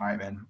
All right, man.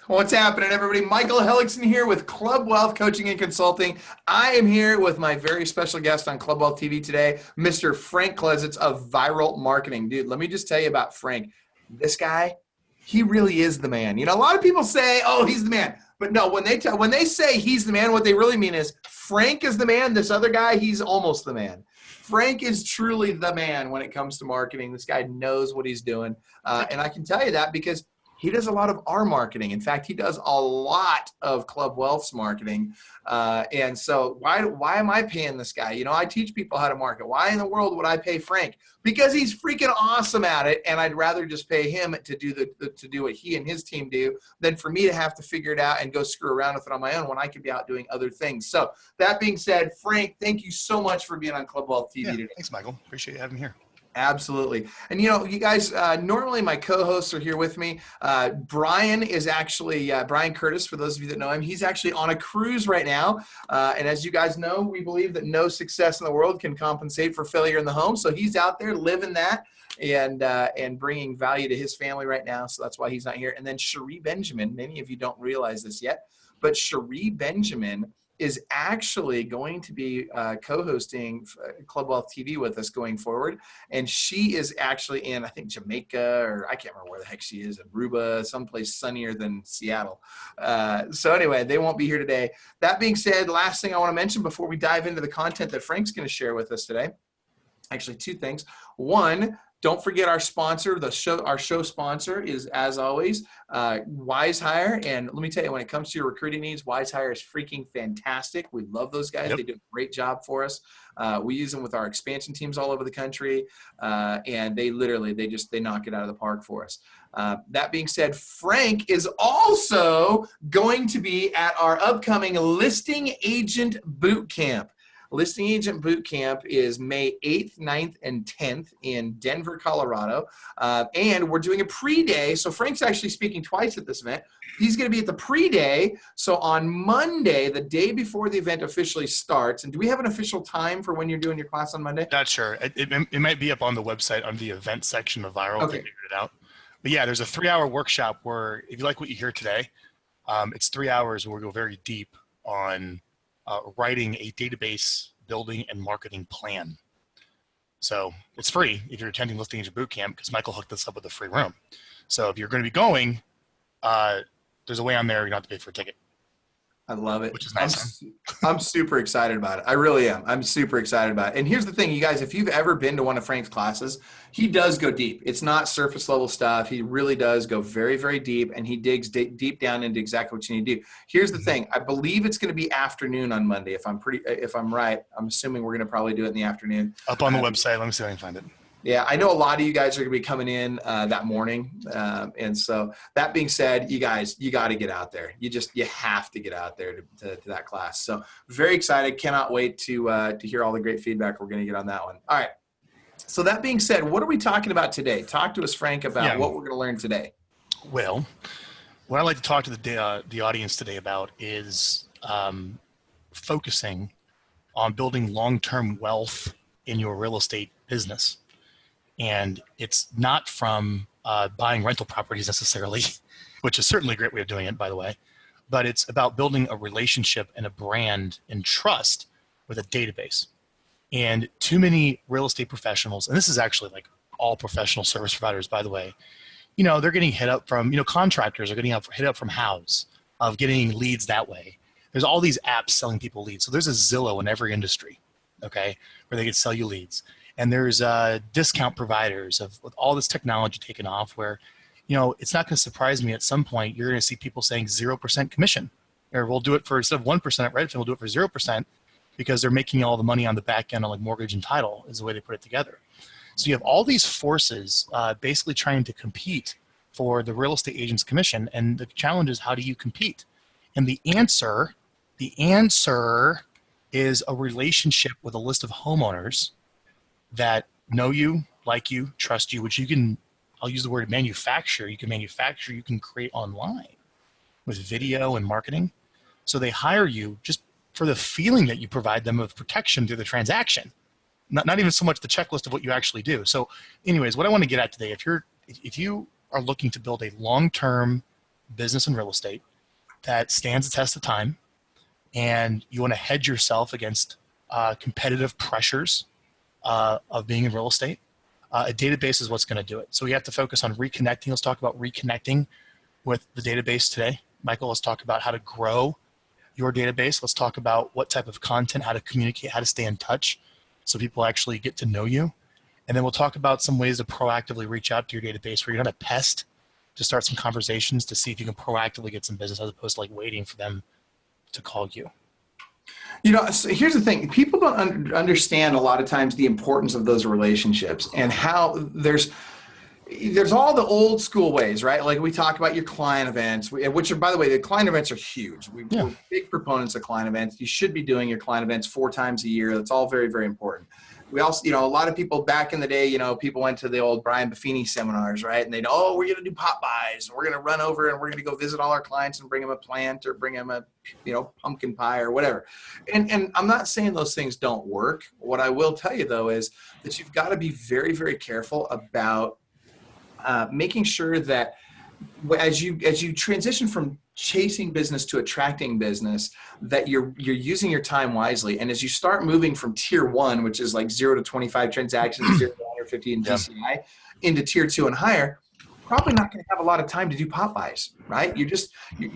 What's happening, everybody? Michael Hellickson here with Club Wealth Coaching and Consulting. I am here with my very special guest on Club Wealth TV today, Mr. Frank Klesitz of Viral Marketing. Dude, let me just tell you about Frank. This guy, he really is the man. You know, a lot of people say, oh, he's the man. But no, when they say he's the man, what they really mean is Frank is the man. This other guy, he's almost the man. Frank is truly the man when it comes to marketing. This guy knows what he's doing. And I can tell you that because he does a lot of our marketing. In fact, he does a lot of Club Wealth's marketing. And so why am I paying this guy? You know, I teach people how to market. Why in the world would I pay Frank? Because he's freaking awesome at it. And I'd rather just pay him to do what he and his team do than for me to have to figure it out and go screw around with it on my own when I could be out doing other things. So that being said, Frank, thank you so much for being on Club Wealth TV today. Thanks, Michael. Appreciate you having me here. Absolutely. And, you know, you guys, normally my co-hosts are here with me. Brian is actually, Brian Curtis, for those of you that know him, he's actually on a cruise right now. And as you guys know, we believe that no success in the world can compensate for failure in the home. So he's out there living that and bringing value to his family right now. So that's why he's not here. And then Cherie Benjamin, many of you don't realize this yet, but Cherie Benjamin is actually going to be co-hosting Club Wealth TV with us going forward. And she is actually in, I think, Jamaica, or I can't remember where the heck she is, in Aruba, someplace sunnier than Seattle. So anyway, they won't be here today. That being said, last thing I want to mention before we dive into the content that Frank's going to share with us today, actually two things. One, don't forget our sponsor, our show sponsor is, as always, Wise Hire. And let me tell you, when it comes to your recruiting needs, Wise Hire is freaking fantastic. We love those guys. Yep. They do a great job for us. We use them with our expansion teams all over the country. And they knock it out of the park for us. That being said, Frank is also going to be at our upcoming Listing Agent Boot Camp. Listing Agent Boot Camp is May 8th, 9th, and 10th in Denver, Colorado. And we're doing a pre-day. So Frank's actually speaking twice at this event. He's going to be at the pre-day. So on Monday, the day before the event officially starts. And do we have an official time for when you're doing your class on Monday? Not sure. It might be up on the website under the event section of Viral. Okay. If you figured it out. But yeah, there's a 3-hour workshop where if you like what you hear today, it's 3 hours where we go very deep on writing a database building and marketing plan. So it's free if you're attending Listing Agent Bootcamp because Michael hooked us up with a free room. So if you're going to be going, there's a way on there you don't have to pay for a ticket. I love it. Which is nice. I'm super excited about it. I really am. I'm super excited about it. And here's the thing, you guys, if you've ever been to one of Frank's classes, he does go deep. It's not surface level stuff. He really does go very, very deep, and he digs deep down into exactly what you need to do. Here's the thing. I believe it's going to be afternoon on Monday. If I'm right, I'm assuming we're going to probably do it in the afternoon. Up on the website. Let me see if I can find it. Yeah, I know a lot of you guys are going to be coming in that morning. And so that being said, you guys, you got to get out there. You have to get out there to that class. So very excited. Cannot wait to hear all the great feedback we're going to get on that one. All right. So that being said, what are we talking about today? Talk to us, Frank, about what we're going to learn today. Well, what I'd like to talk to the audience today about is focusing on building long-term wealth in your real estate business. And it's not from buying rental properties necessarily, which is certainly a great way of doing it, by the way, but it's about building a relationship and a brand and trust with a database. And too many real estate professionals, and this is actually like all professional service providers, by the way, you know, they're getting hit up from, you know, contractors are getting hit up from Houzz of getting leads that way. There's all these apps selling people leads. So there's a Zillow in every industry, okay, where they can sell you leads. And there's discount providers with all this technology taken off where, you know, it's not going to surprise me at some point you're going to see people saying 0% commission. Or we'll do it for, instead of 1% at Redfin, we'll do it for 0% because they're making all the money on the back end on like mortgage and title is the way they put it together. So you have all these forces basically trying to compete for the real estate agent's commission. And the challenge is, how do you compete? And the answer is a relationship with a list of homeowners that know you, like you, trust you, which you can, I'll use the word manufacture. You can create online with video and marketing. So they hire you just for the feeling that you provide them of protection through the transaction. Not even so much the checklist of what you actually do. So anyways, what I want to get at today, if you are looking to build a long-term business in real estate that stands the test of time, and you want to hedge yourself against competitive pressures of being in real estate, a database is what's going to do it. So we have to focus on reconnecting. Let's talk about reconnecting with the database today. Michael, let's talk about how to grow your database. Let's talk about what type of content, how to communicate, how to stay in touch so people actually get to know you. And then we'll talk about some ways to proactively reach out to your database where you're not a pest, to start some conversations to see if you can proactively get some business as opposed to like waiting for them to call you. You know, so here's the thing. People don't understand a lot of times the importance of those relationships and how there's all the old school ways, right? Like we talk about your client events, which are, by the way, the client events are huge. We're big proponents of client events. You should be doing your client events 4 times a year. That's all very, very important. We also, you know, a lot of people back in the day, you know, people went to the old Brian Buffini seminars, right? And they'd, oh, we're going to do pop buys. We're going to run over and we're going to go visit all our clients and bring them a plant or bring them a, you know, pumpkin pie or whatever. And I'm not saying those things don't work. What I will tell you, though, is that you've got to be very, very careful about making sure that as you transition from chasing business to attracting business, that you're using your time wisely. And as you start moving from tier 1, which is like 0 to 25 transactions, 0 to 150 in GCI, into tier 2 and higher, probably not going to have a lot of time to do pop buys, right? You're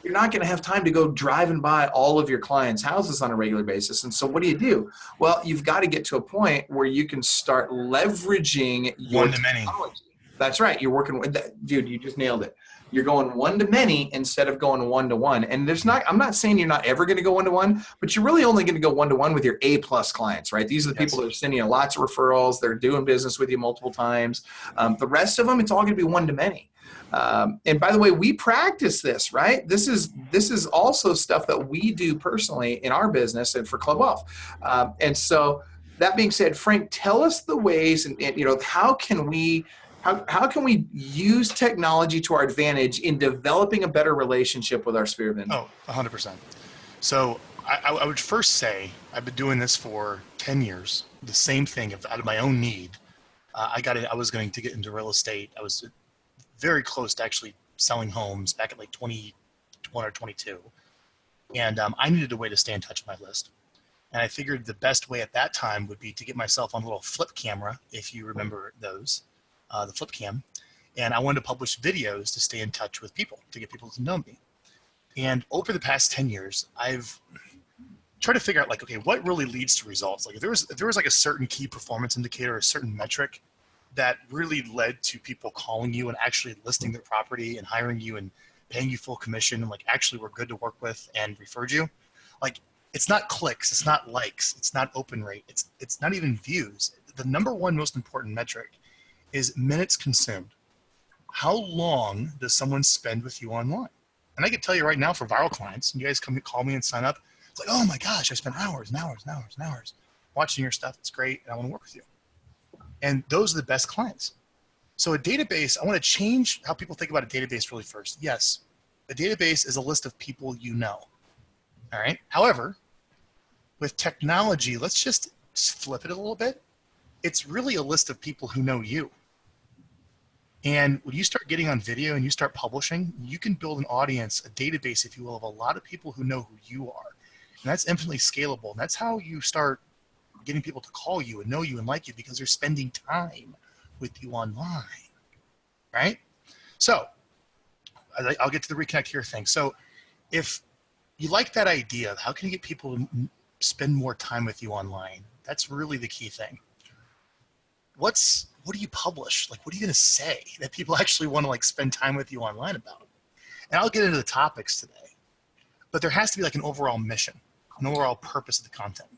not going to have time to go drive and buy all of your clients' houses on a regular basis. And so what do? Well, you've got to get to a point where you can start leveraging your technology. That's right. You're working with that. Dude, you just nailed it. You're going one to many instead of going one to one. And I'm not saying you're not ever going to go one to one, but you're really only going to go one to one with your A+ clients, right? These are the people that are sending you lots of referrals. They're doing business with you multiple times. The rest of them, it's all going to be one to many. And by the way, we practice this, right? This is also stuff that we do personally in our business and for Club Wealth. And so that being said, Frank, tell us the ways and you know, how can we use technology to our advantage in developing a better relationship with our sphere of influence? Oh, 100%. So I would first say I've been doing this for 10 years, the same thing out of my own need. I was going to get into real estate. I was very close to actually selling homes back at like 21 or 22. And I needed a way to stay in touch with my list. And I figured the best way at that time would be to get myself on a little flip camera, if you remember those. The flip cam, and I wanted to publish videos to stay in touch with people, to get people to know me. And over the past 10 years, I've tried to figure out like, okay, what really leads to results? Like if there was like a certain key performance indicator, a certain metric that really led to people calling you and actually listing their property and hiring you and paying you full commission and like actually were good to work with and referred you. Like it's not clicks, it's not likes, it's not open rate, it's not even views. The number one most important metric is minutes consumed. How long does someone spend with you online? And I can tell you right now for viral clients, and you guys call me and sign up, it's like, oh my gosh, I spent hours and hours and hours and hours watching your stuff. It's great, and I want to work with you. And those are the best clients. So a database, I want to change how people think about a database really first. Yes, a database is a list of people you know. All right. However, with technology, let's just flip it a little bit. It's really a list of people who know you. And when you start getting on video and you start publishing, you can build an audience, a database, if you will, of a lot of people who know who you are. And that's infinitely scalable. And that's how you start getting people to call you and know you and like you, because they're spending time with you online, right? So I'll get to the Reconnect here thing. So if you like that idea of how can you get people to spend more time with you online, that's really the key thing. What do you publish? Like, what are you going to say that people actually want to like spend time with you online about? And I'll get into the topics today, but there has to be like an overall mission, an overall purpose of the content.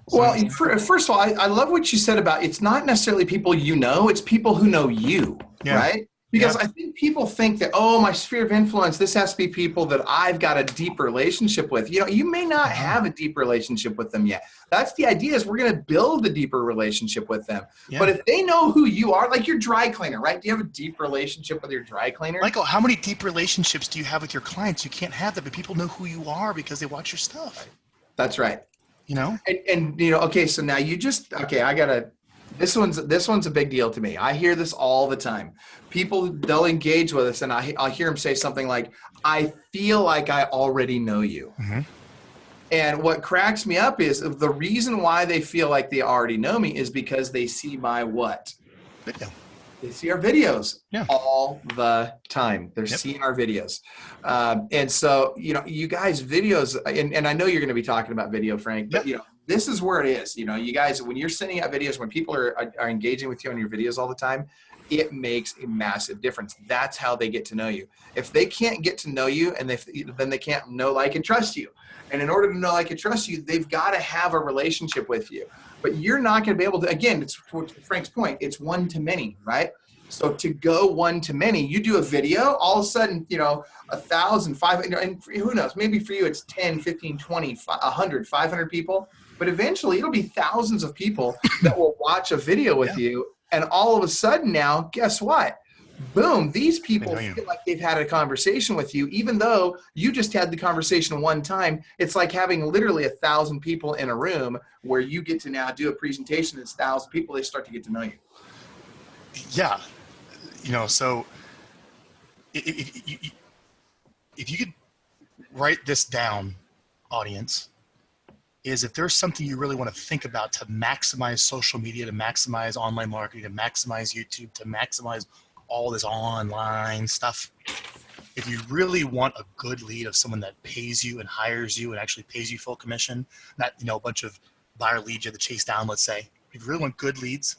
Well, first of all, I love what you said about it's not necessarily people you know, it's people who know you, right? Because I think people think that, oh, my sphere of influence, this has to be people that I've got a deep relationship with. You know, you may not have a deep relationship with them yet. That's the idea, is we're going to build a deeper relationship with them. Yeah. But if they know who you are, like your dry cleaner, right? Do you have a deep relationship with your dry cleaner? Michael, how many deep relationships do you have with your clients? You can't have that, but people know who you are because they watch your stuff. That's right. You know? And okay, so now this one's a big deal to me. I hear this all the time. People, they'll engage with us and I'll hear them say something like, I feel like I already know you. Mm-hmm. And what cracks me up is the reason why they feel like they already know me is because they see my what? Video. They see our videos all the time. They're seeing our videos. And so, you guys videos, and I know you're going to be talking about video, Frank, but this is where it is. You guys, when you're sending out videos, when people are engaging with you on your videos all the time, it makes a massive difference. That's how they get to know you. If they can't get to know you and then they can't know, like, and trust you. And in order to know, like, and trust you, they've got to have a relationship with you. But you're not going to be able to, again, it's to Frank's point, it's one to many, right? So to go one to many, you do a video, all of a sudden, 1,000, 500, and who knows, maybe for you it's 10, 15, 20, 100, 500 people. But eventually it'll be thousands of people that will watch a video with you. And all of a sudden now, guess what? Boom, these people feel like they've had a conversation with you, even though you just had the conversation one time. It's like having literally 1,000 people in a room where you get to now do a presentation. It's 1,000 people. They start to get to know you. Yeah. So if you could write this down, audience, is if there's something you really want to think about to maximize social media, to maximize online marketing, to maximize YouTube, to maximize all this online stuff. If you really want a good lead of someone that pays you and hires you and actually pays you full commission, not, a bunch of buyer leads you have to chase down, let's say. If you really want good leads,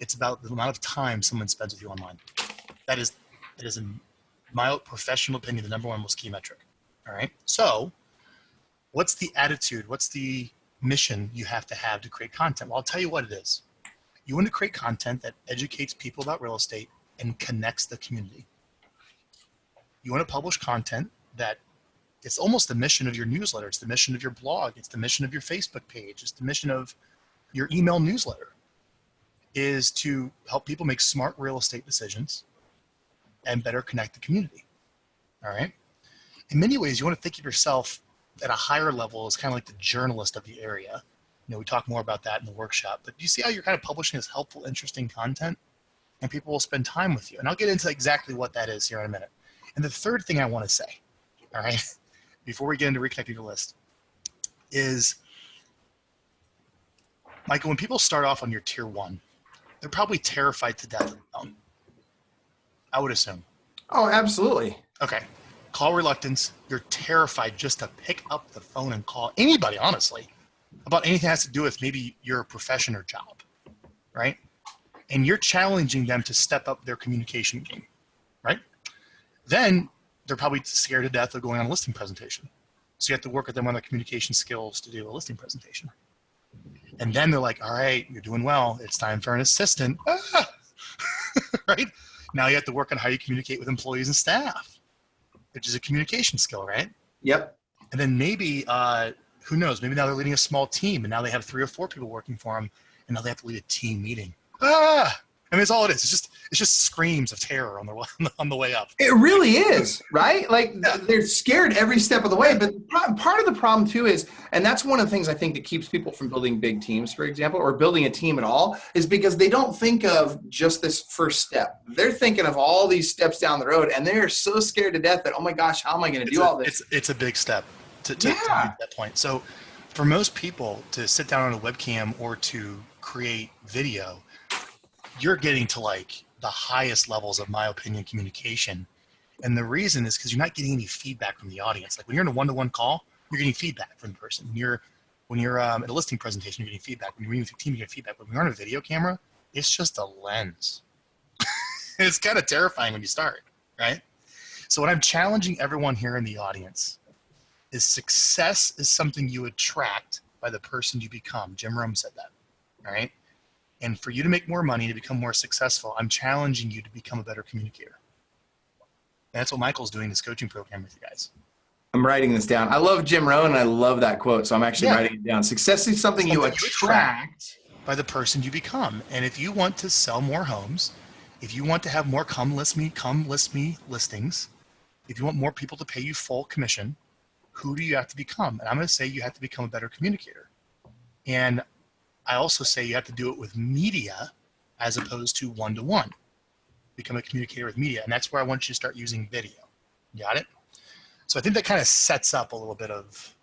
it's about the amount of time someone spends with you online. That is in my professional opinion, the number one most key metric. All right. So what's the attitude? What's the mission you have to create content? Well, I'll tell you what it is. You want to create content that educates people about real estate and connects the community. You want to publish content that it's almost the mission of your newsletter. It's the mission of your blog. It's the mission of your Facebook page. It's the mission of your email newsletter, is to help people make smart real estate decisions and better connect the community. All right. In many ways, you want to think of yourself at a higher level as kind of like the journalist of the area. We talk more about that in the workshop, but you see how you're kind of publishing this helpful, interesting content, and people will spend time with you. And I'll get into exactly what that is here in a minute. And the third thing I want to say, all right, before we get into reconnecting your list, is, Michael, when people start off on your tier 1, they're probably terrified to death of the phone. I would assume. Oh, absolutely. Okay. Call reluctance. You're terrified just to pick up the phone and call anybody, honestly, about anything that has to do with maybe your profession or job, right? And you're challenging them to step up their communication game, right? Then they're probably scared to death of going on a listing presentation. So you have to work with them on their communication skills to do a listing presentation. And then they're like, all right, you're doing well. It's time for an assistant. Right? Now you have to work on how you communicate with employees and staff, which is a communication skill, right? Yep. And then maybe, who knows, maybe now they're leading a small team and now they have 3 or 4 people working for them and now they have to lead a team meeting. I mean, it's all it is. It's just screams of terror on the way up. It really is, right? Like they're scared every step of the way. But part of the problem too is, and that's one of the things I think that keeps people from building big teams, for example, or building a team at all, is because they don't think of just this first step. They're thinking of all these steps down the road, and they're so scared to death that, oh my gosh, how am I going to do all this? It's a big step to get to that point. So for most people to sit down on a webcam or to create video, you're getting to like the highest levels of, my opinion, communication. And the reason is because you're not getting any feedback from the audience. Like when you're in a one-to-one call, you're getting feedback from the person. When you're at a listing presentation, you're getting feedback. When you're meeting with your team, you're getting feedback. But when you're on a video camera, it's just a lens. It's kind of terrifying when you start, right? So what I'm challenging everyone here in the audience is success is something you attract by the person you become. Jim Rome said that, all right? And for you to make more money, to become more successful, I'm challenging you to become a better communicator. And that's what Michael's doing this coaching program with you guys. I'm writing this down. I love Jim Rohn, and I love that quote, so I'm actually writing it down. Success is something you attract by the person you become. And if you want to sell more homes, if you want to have more come list me listings, if you want more people to pay you full commission, who do you have to become? And I'm going to say you have to become a better communicator. And I also say you have to do it with media as opposed to one-to-one. Become a communicator with media. And that's where I want you to start using video. Got it? So I think that kind of sets up a little bit of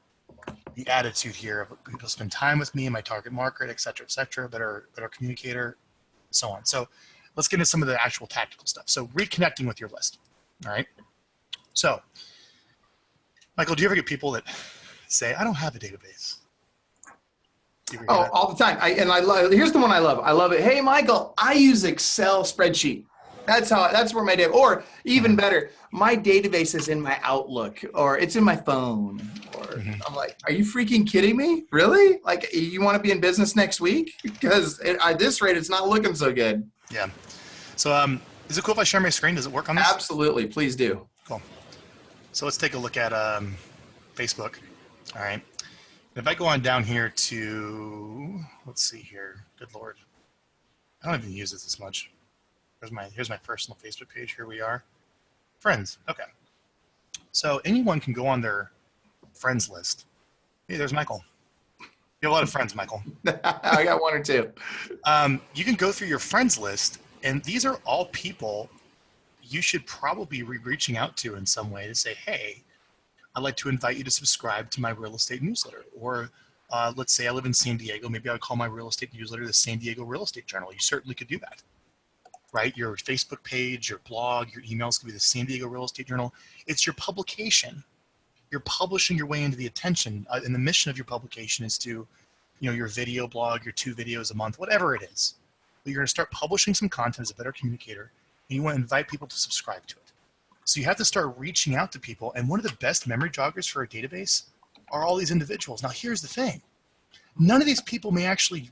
the attitude here of people spend time with me and my target market, et cetera, better communicator, so on. So let's get into some of the actual tactical stuff. So reconnecting with your list. All right. So Michael, do you ever get people that say, I don't have a database? Oh, all the time. Here's the one I love. I love it. Hey, Michael, I use Excel spreadsheet. That's where my data, or even better, my database is in my Outlook, or it's in my phone. Or I'm like, are you freaking kidding me? Really? Like, you want to be in business next week? Because at this rate, it's not looking so good. Yeah. So is it cool if I share my screen? Does it work on this? Absolutely. Please do. Cool. So let's take a look at Facebook. All right. If I go on down here to, let's see here. Good Lord. I don't even use this much. Here's my personal Facebook page. Here we are. Friends. Okay. So anyone can go on their friends list. Hey, there's Michael. You have a lot of friends, Michael. I got one or two. You can go through your friends list, and these are all people you should probably be reaching out to in some way to say, hey, I'd like to invite you to subscribe to my real estate newsletter. Or let's say I live in San Diego. Maybe I would call my real estate newsletter the San Diego Real Estate Journal. You certainly could do that, right? Your Facebook page, your blog, your emails could be the San Diego Real Estate Journal. It's your publication. You're publishing your way into the attention. And the mission of your publication is to, your video blog, your 2 videos a month, whatever it is. But you're going to start publishing some content as a better communicator, and you want to invite people to subscribe to it. So you have to start reaching out to people. And one of the best memory joggers for a database are all these individuals. Now, here's the thing. None of these people may actually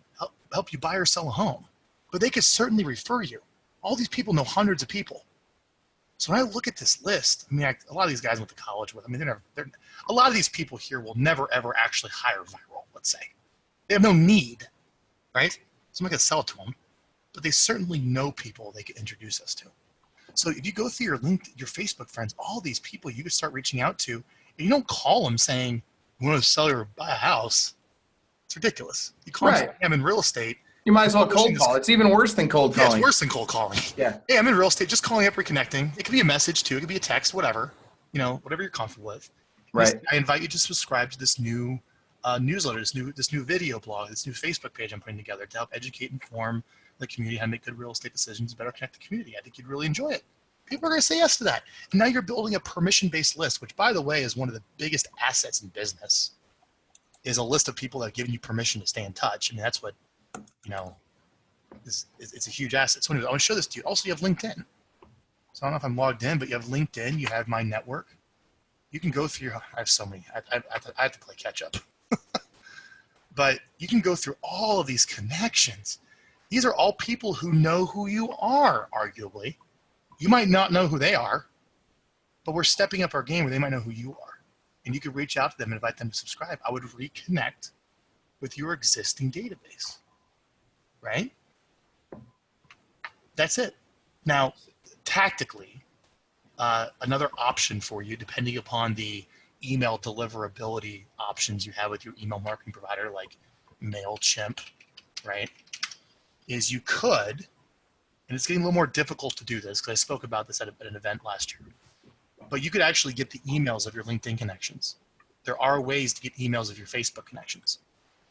help you buy or sell a home, but they could certainly refer you. All these people know hundreds of people. So when I look at this list, a lot of these guys I went to college with, a lot of these people here will never, ever actually hire viral, let's say. They have no need, right? So I'm not going to sell it to them, but they certainly know people they could introduce us to. So if you go through your Facebook friends, all these people you could start reaching out to, and you don't call them saying, we want to sell or buy a house. It's ridiculous. You call them saying, hey, I'm in real estate. You might as well cold call. It's even worse than cold calling. Yeah, it's worse than cold calling. Yeah. Hey, I'm in real estate. Just calling up, reconnecting. It could be a message too. It could be a text, whatever. Whatever you're comfortable with. Right. I invite you to subscribe to this new newsletter, this new video blog, this new Facebook page I'm putting together to help educate and inform the community how to make good real estate decisions, better connect the community. I think you'd really enjoy it. People are going to say yes to that. And now you're building a permission-based list, which, by the way, is one of the biggest assets in business, is a list of people that have given you permission to stay in touch. I mean, that's what, it's a huge asset. So I want to show this to you. Also, you have LinkedIn. So I don't know if I'm logged in, but you have LinkedIn. You have my network. You can go through. I have so many. I have to play catch up. But you can go through all of these connections. These are all people who know who you are, arguably. You might not know who they are, but we're stepping up our game where they might know who you are. And you could reach out to them and invite them to subscribe. I would reconnect with your existing database, right? That's it. Now, tactically, another option for you, depending upon the email deliverability options you have with your email marketing provider, like MailChimp, right, is you could, and it's getting a little more difficult to do this because I spoke about this at an event last year, but you could actually get the emails of your LinkedIn connections. There are ways to get emails of your Facebook connections.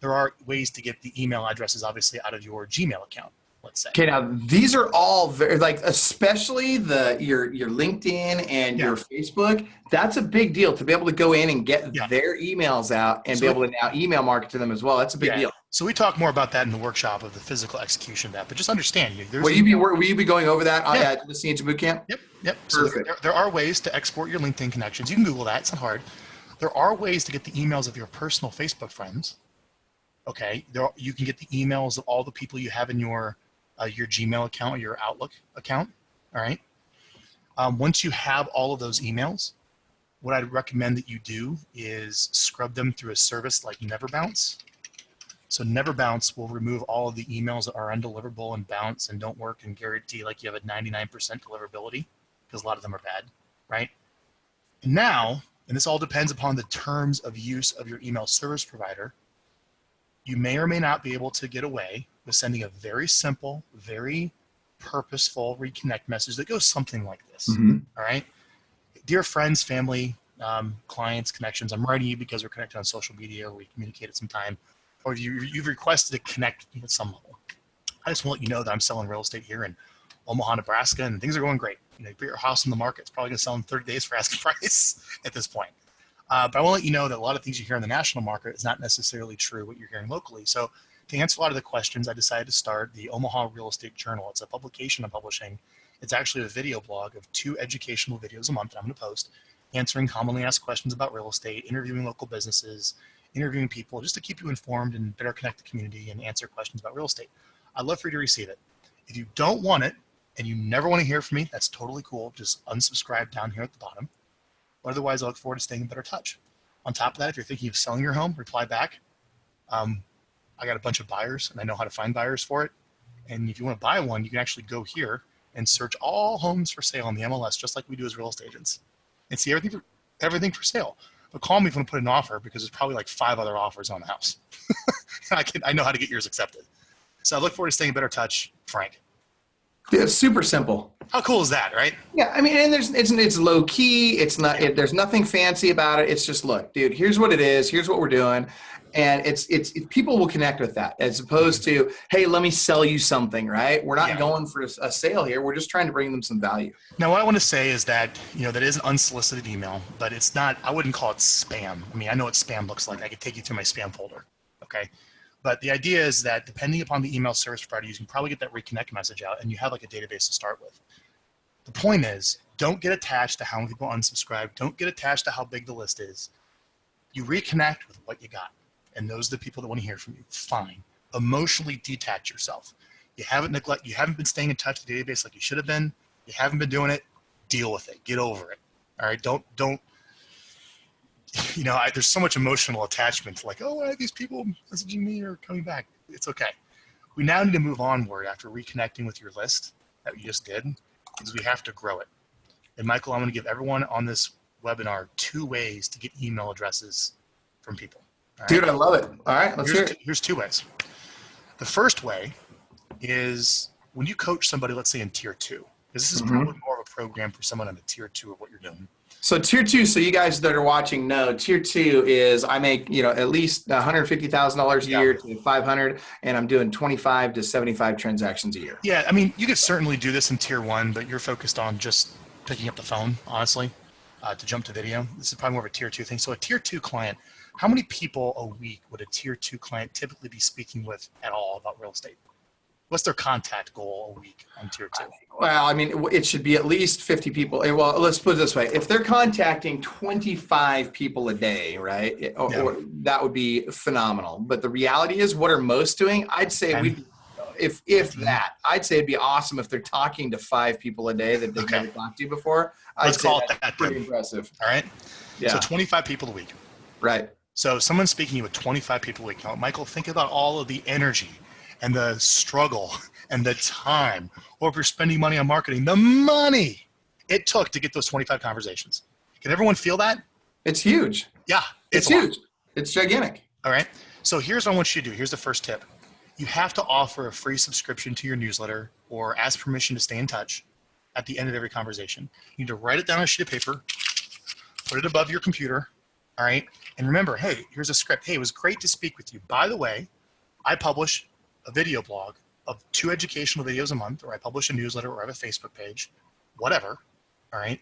There are ways to get the email addresses, obviously, out of your Gmail account, let's say. Okay, now these are all very, especially your LinkedIn and your Facebook. That's a big deal to be able to go in and get their emails out and be able to now email market to them as well. That's a big deal. So we talk more about that in the workshop of the physical execution of that. But just understand, will you be going over that at the CNC Bootcamp? Yep. So there are ways to export your LinkedIn connections. You can Google that. It's not hard. There are ways to get the emails of your personal Facebook friends. Okay. You can get the emails of all the people you have in your Gmail account or your Outlook account. All right. Once you have all of those emails, what I'd recommend that you do is scrub them through a service like NeverBounce. So NeverBounce will remove all of the emails that are undeliverable and bounce and don't work and guarantee like you have a 99% deliverability because a lot of them are bad, right? And now, and this all depends upon the terms of use of your email service provider, you may or may not be able to get away with sending a very simple, very purposeful reconnect message that goes something like this. All right. Dear friends, family, clients, connections, I'm writing you because we're connected on social media, or we communicated some time, or you've requested to connect at some level. I just want to let you know that I'm selling real estate here in Omaha, Nebraska, and things are going great. You put your house on the market. It's probably going to sell in 30 days for asking price at this point. But I want to let you know that a lot of things you hear in the national market is not necessarily true what you're hearing locally. So to answer a lot of the questions, I decided to start the Omaha Real Estate Journal. It's a publication I'm publishing. It's actually a video blog of 2 educational videos a month that I'm going to post, answering commonly asked questions about real estate, interviewing local businesses, interviewing people, just to keep you informed and better connect the community and answer questions about real estate. I'd love for you to receive it. If you don't want it and you never want to hear from me, that's totally cool. Just unsubscribe down here at the bottom. But otherwise, I look forward to staying in better touch. On top of that, if you're thinking of selling your home, reply back. I got a bunch of buyers, and I know how to find buyers for it. And if you want to buy one, you can actually go here and search all homes for sale on the MLS, just like we do as real estate agents, and see everything for sale. But call me if you want to put an offer, because there's probably like 5 other offers on the house. I know how to get yours accepted. So I look forward to staying in better touch, Frank. Yeah, it's super simple. How cool is that, right? Yeah, I mean, and it's low key. It's not. There's nothing fancy about it. It's just, look, dude. Here's what it is. Here's what we're doing, and it's people will connect with that, as opposed to, hey, let me sell you something, right? We're not going for a sale here. We're just trying to bring them some value. Now, what I want to say is that that is an unsolicited email, but it's not. I wouldn't call it spam. I mean, I know what spam looks like. I could take you through my spam folder. Okay. But the idea is that depending upon the email service provider, you can probably get that reconnect message out, and you have like a database to start with. The point is, don't get attached to how many people unsubscribe. Don't get attached to how big the list is. You reconnect with what you got, and those are the people that want to hear from you. Fine. Emotionally detach yourself. You haven't been staying in touch with the database like you should have been. You haven't been doing it. Deal with it. Get over it. All right. Don't. There's so much emotional attachment to, like, oh, why are these people messaging me or coming back? It's okay. We now need to move onward after reconnecting with your list that we just did, because we have to grow it. And Michael, I'm going to give everyone on this webinar 2 ways to get email addresses from people. All right? Dude, I love it. All right, let's hear it. Here's 2 ways. The first way is when you coach somebody, let's say in tier 2, because this is probably more of a program for someone on a tier 2 of what you're doing. So tier 2, so you guys that are watching know, tier 2 is I make, at least $150,000 a year to 500, and I'm doing 25 to 75 transactions a year. Yeah, I mean, you could certainly do this in tier 1, but you're focused on just picking up the phone, honestly, to jump to video. This is probably more of a tier 2 thing. So a tier 2 client, how many people a week would a tier 2 client typically be speaking with at all about real estate? What's their contact goal a week on tier 2? Well, I mean, it should be at least 50 people. Well, let's put it this way. If they're contacting 25 people a day, right, or that would be phenomenal. But the reality is, what are most doing? I'd say I'd say it'd be awesome if they're talking to 5 people a day that they've never talked to before. Let's call it that. Pretty impressive. All right? Yeah. So 25 people a week. Right. So someone's speaking to you with 25 people a week. Now, Michael, think about all of the energy and the struggle and the time, or if you're spending money on marketing, the money it took to get those 25 conversations. Can everyone feel that? It's huge. Yeah. It's huge. It's gigantic. All right. So here's what I want you to do. Here's the first tip. You have to offer a free subscription to your newsletter or ask permission to stay in touch at the end of every conversation. You need to write it down on a sheet of paper, put it above your computer. All right. And remember, hey, here's a script. Hey, it was great to speak with you. By the way, I publish a video blog of 2 educational videos a month, or I publish a newsletter, or I have a Facebook page, whatever. All right.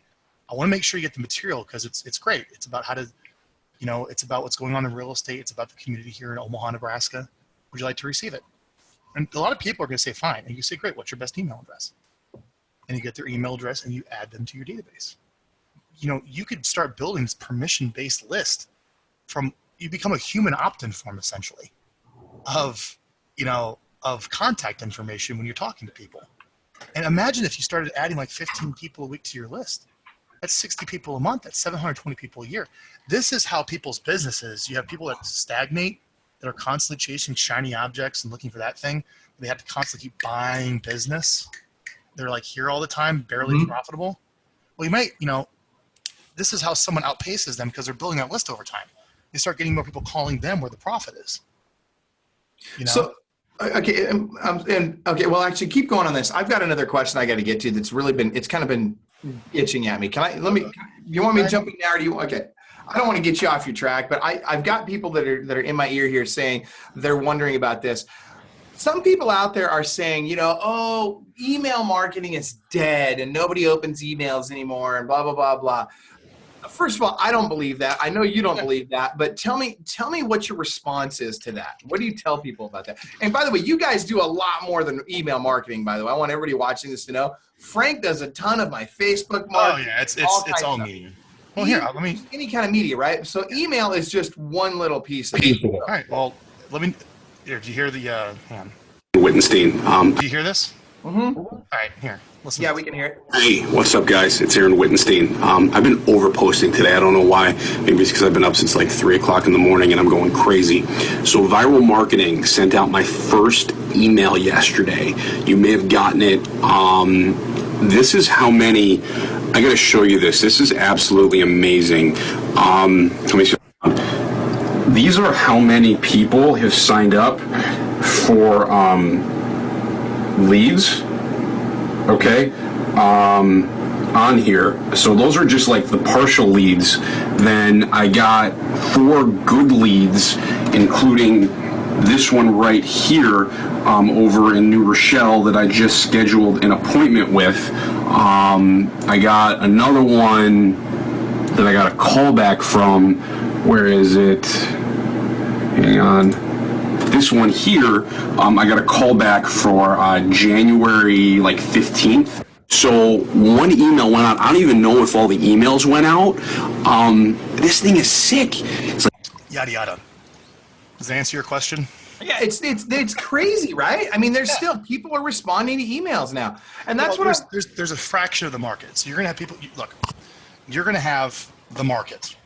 I want to make sure you get the material, because it's great. It's about how to, it's about what's going on in real estate. It's about the community here in Omaha, Nebraska. Would you like to receive it? And a lot of people are going to say, fine. And you say, great, what's your best email address? And you get their email address and you add them to your database. You could start building this permission-based list you become a human opt-in form, essentially, of contact information when you're talking to people. And imagine if you started adding like 15 people a week to your list. That's 60 people a month. That's 720 people a year. This is how people's businesses, you have people that stagnate, that are constantly chasing shiny objects and looking for that thing. They have to constantly keep buying business. They're like here all the time, barely profitable. Well, you might, this is how someone outpaces them because they're building that list over time. They start getting more people calling them where the profit is. You know? So, okay. Okay. Well, actually keep going on this. I've got another question I got to get to that's really been, it's kind of been itching at me. You want me to jump in now or do you, okay. I don't want to get you off your track, but I've got people that are in my ear here saying they're wondering about this. Some people out there are saying, you know, oh, email marketing is dead and nobody opens emails anymore and blah, blah, blah, blah. First of all, I don't believe that. I know you don't believe that, but tell me what your response is to that. What do you tell people about that? And by the way, you guys do a lot more than email marketing, by the way. I want everybody watching this to know. Frank does a ton of my Facebook marketing. Oh, yeah, it's all media. Well, here, let me. Any kind of media, right? So email is just one little piece of it. All right, well, let me. Here, do you hear the? Hang on. Wittenstein. Do you hear this? Mm-hmm. All right, here. Listen. Yeah, we can hear it. Hey, what's up, guys? It's Aaron Wittenstein. I've been over-posting today. I don't know why. Maybe it's because I've been up since like 3 o'clock in the morning and I'm going crazy. So Viral Marketing sent out my first email yesterday. You may have gotten it. This is how many... I got to show you this. This is absolutely amazing. Let me see. These are how many people have signed up for leads. Okay, on here. So those are just like the partial leads. Then I got 4 good leads, including this one right here over in New Rochelle that I just scheduled an appointment with. I got another one that I got a call back from. Where is it? Hang on. This one here, I got a call back for January like 15th. So one email went out. I don't even know if all the emails went out. This thing is sick. It's like Yada yada. Does that answer your question? Yeah, it's crazy, right? I mean, there's still people are responding to emails now, and that's there's a fraction of the market. So you're gonna have people. Look, you're gonna have the market.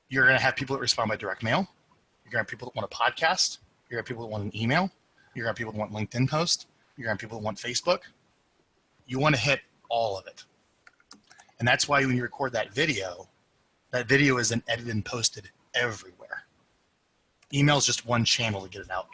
You're gonna have people that respond by direct mail. You're gonna have people that want a podcast. You're gonna have people that want an email. You're gonna have people that want LinkedIn post. You're gonna have people that want Facebook. You want to hit all of it, and that's why when you record that video is then edited and posted everywhere. Email is just one channel to get it out.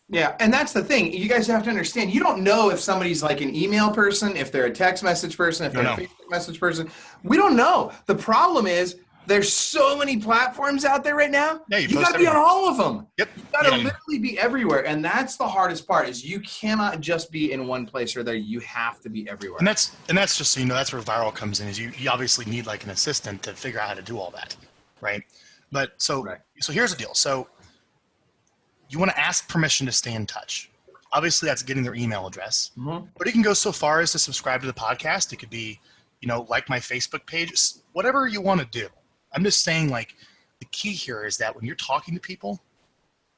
Yeah, and that's the thing. You guys have to understand, you don't know if somebody's like an email person, if they're a text message person, if they're a Facebook message person. We don't know. The problem is there's so many platforms out there right now. Yeah, you got to be on all of them. Yep. You got to literally be everywhere. And that's the hardest part is you cannot just be in one place or there. You have to be everywhere. And that's just so you know, that's where Viral comes in is you obviously need like an assistant to figure out how to do all that, right? But so here's the deal. So you want to ask permission to stay in touch. Obviously, that's getting their email address. Mm-hmm. But it can go so far as to subscribe to the podcast. It could be, like my Facebook page, whatever you want to do. I'm just saying, like, the key here is that when you're talking to people,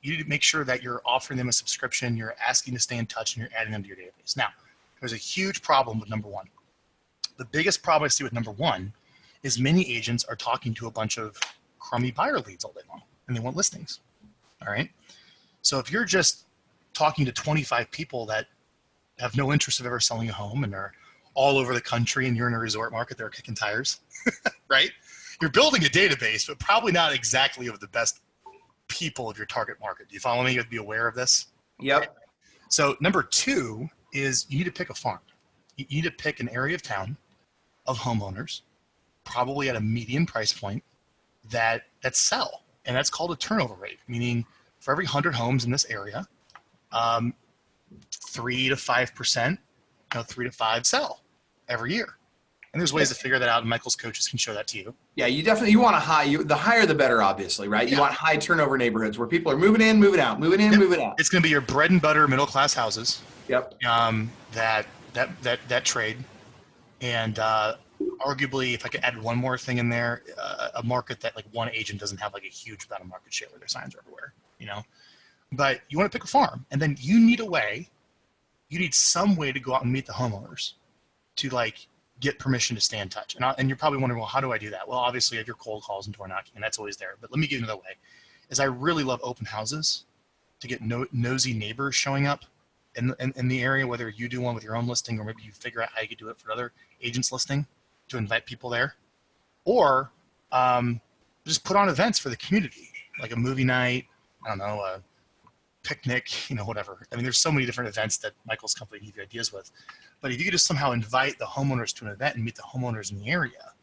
you need to make sure that you're offering them a subscription, you're asking to stay in touch, and you're adding them to your database. Now, there's a huge problem with number one. The biggest problem I see with number one is many agents are talking to a bunch of crummy buyer leads all day long, and they want listings. All right. So if you're just talking to 25 people that have no interest of ever selling a home and are all over the country and you're in a resort market, they're kicking tires, right? You're building a database, but probably not exactly of the best people of your target market. Do you follow me? You have to be aware of this. Yep. So number two is you need to pick a farm. You need to pick an area of town of homeowners, probably at a median price point that sell. And that's called a turnover rate, meaning for every 100 homes in this area, 3 to 5%, 3 to 5 sell every year. And there's ways to figure that out, and Michael's coaches can show that to you. Yeah, you want the higher the better, obviously, right? You want high turnover neighborhoods where people are moving in, moving out, moving in, moving out. It's going to be your bread and butter middle class houses. Yep. That trade, and arguably, if I could add one more thing in there, a market that like one agent doesn't have like a huge amount of market share where their signs are everywhere, But you want to pick a farm, and then you need some way to go out and meet the homeowners to like get permission to stay in touch. And you're probably wondering, well, how do I do that? Well, obviously you have your cold calls and door knocking, and that's always there. But let me give you another way, is I really love open houses to get nosy neighbors showing up in the area, whether you do one with your own listing or maybe you figure out how you could do it for other agents' listing to invite people there. or just put on events for the community, like a movie night, I don't know, a picnic, whatever. I mean, there's so many different events that Michael's company can give you ideas with. But if you could just somehow invite the homeowners to an event and meet the homeowners in the area,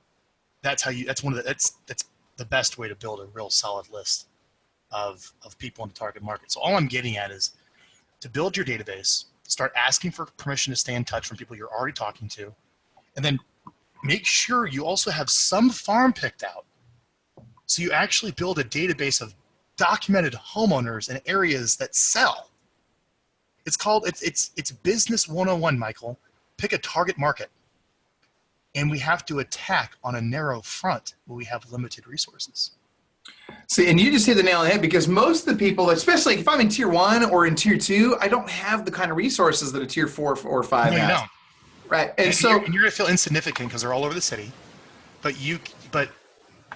that's the best way to build a real solid list of people in the target market. So all I'm getting at is to build your database, start asking for permission to stay in touch from people you're already talking to, and then make sure you also have some farm picked out. So you actually build a database of documented homeowners in areas that sell. It's business 101, Michael. Pick a target market. And we have to attack on a narrow front where we have limited resources. See, and you just hit the nail on the head, because most of the people, especially if I'm in tier 1 or in tier 2, I don't have the kind of resources that a tier 4 or 5 has. No. Right. And you're going to feel insignificant because they're all over the city. But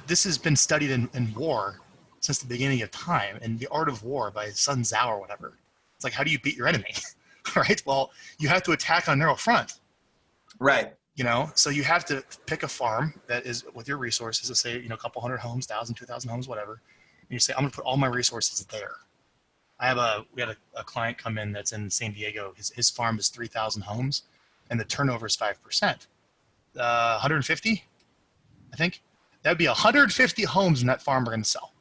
this has been studied in war since the beginning of time, and The Art of War by Sun Tzu or whatever. It's like, how do you beat your enemy? Right? Well, you have to attack on a narrow front. Right. So you have to pick a farm that is with your resources, let's say, a couple hundred homes, 1,000, 2,000 homes, whatever. And you say, I'm going to put all my resources there. We had a client come in that's in San Diego. His farm is 3,000 homes, and the turnover is 5%. 150, I think. That'd be 150 homes in that farm are going to sell.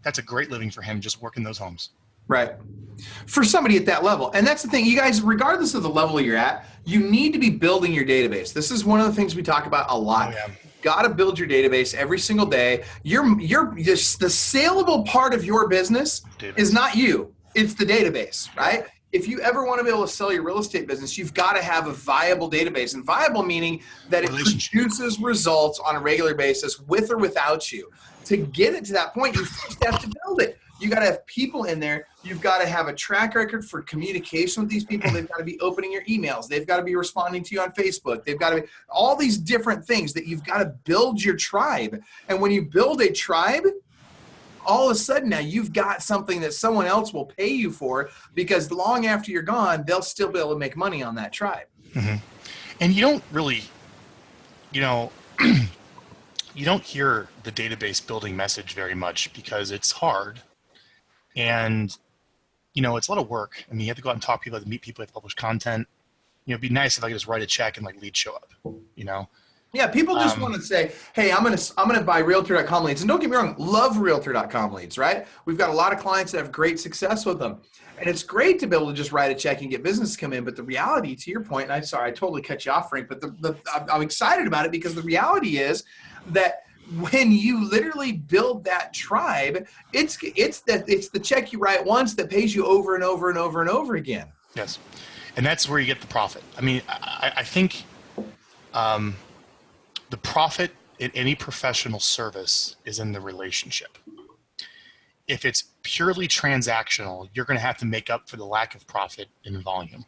That's a great living for him, just working those homes. Right. For somebody at that level. And that's the thing, you guys, regardless of the level you're at, you need to be building your database. This is one of the things we talk about a lot. Oh, yeah. Got to build your database every single day. You're just the saleable part of your business is not you. It's the database, right? If you ever want to be able to sell your real estate business, you've got to have a viable database. And viable meaning that it produces results on a regular basis with or without you. To get it to that point, you first have to build it. You got to have people in there. You've got to have a track record for communication with these people. They've got to be opening your emails. They've got to be responding to you on Facebook. They've got to be all these different things that you've got to build your tribe. And when you build a tribe, all of a sudden now you've got something that someone else will pay you for, because long after you're gone, they'll still be able to make money on that tribe. Mm-hmm. And you don't really, you don't hear the database building message very much because it's hard. And, it's a lot of work. I mean, you have to go out and talk to people, you have to meet people, you have to publish content. It'd be nice if I could just write a check and leads show up, Yeah, people just want to say, hey, I'm gonna buy realtor.com leads. And don't get me wrong, love realtor.com leads, right? We've got a lot of clients that have great success with them. And it's great to be able to just write a check and get business to come in. But the reality, to your point, and I'm sorry, I totally cut you off, Frank, but I'm excited about it, because the reality is that when you literally build that tribe, it's the check you write once that pays you over and over and over and over again. Yes. And that's where you get the profit. I mean, I think the profit in any professional service is in the relationship. If it's purely transactional, you're going to have to make up for the lack of profit in volume.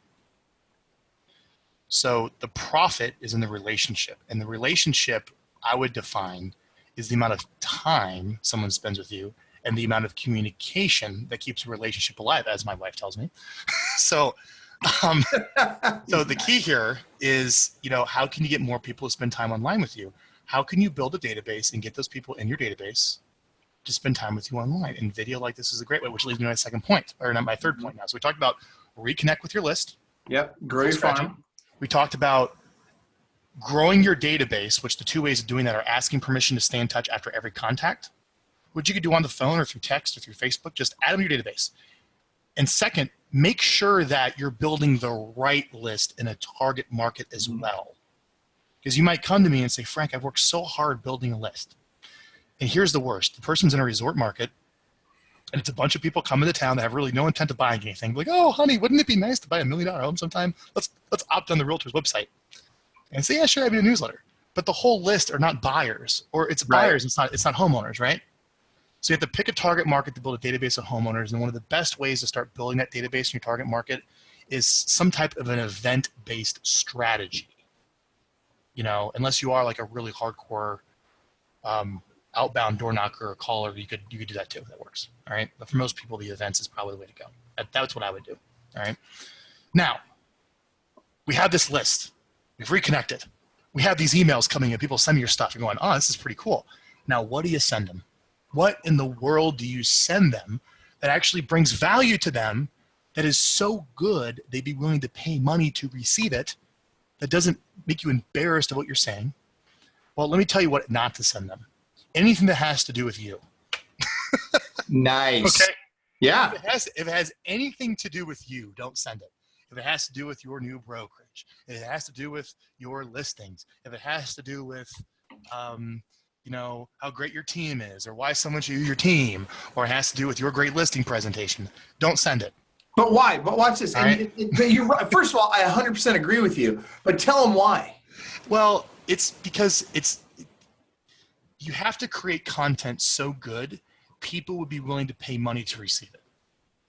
So the profit is in the relationship. And the relationship, I would define, is the amount of time someone spends with you and the amount of communication that keeps a relationship alive, as my wife tells me. So the key here is, how can you get more people to spend time online with you? How can you build a database and get those people in your database to spend time with you online? And video like this is a great way, which leads me to my second point, or not my third point now. So we talked about reconnect with your list. Yep. Grow your farm. We talked about growing your database, which the two ways of doing that are asking permission to stay in touch after every contact, which you could do on the phone or through text or through Facebook. Just add them to your database. And second, make sure that you're building the right list in a target market as well. Because you might come to me and say, Frank, I've worked so hard building a list. And here's the worst. The person's in a resort market, and it's a bunch of people coming to town that have really no intent of buying anything. Like, oh, honey, wouldn't it be nice to buy $1 million home sometime? Let's opt on the realtor's website. And say, yeah, sure, I'll be a newsletter. But the whole list are not buyers, or it's buyers, it's not homeowners, right? So you have to pick a target market to build a database of homeowners. And one of the best ways to start building that database in your target market is some type of an event-based strategy. Unless you are like a really hardcore outbound door knocker or caller, you could do that too. That works. All right. But for most people, the events is probably the way to go. That's what I would do. All right. Now, we have this list. We've reconnected. we have these emails coming in. People send me your stuff. You're going, oh, this is pretty cool. Now, what do you send them? What in the world do you send them that actually brings value to them, that is so good they'd be willing to pay money to receive it, that doesn't make you embarrassed of what you're saying? Well, let me tell you what not to send them. Anything that has to do with you. Nice. Okay. Yeah. If it has anything to do with you, don't send it. If it has to do with your new brokerage, if it has to do with your listings, if it has to do with, you know, how great your team is, or why someone should use your team, or it has to do with your great listing presentation, don't send it. But why? But watch this. Right. But you're right. First of all, I 100% agree with you, but tell them why. Well, it's because you have to create content so good, people would be willing to pay money to receive it.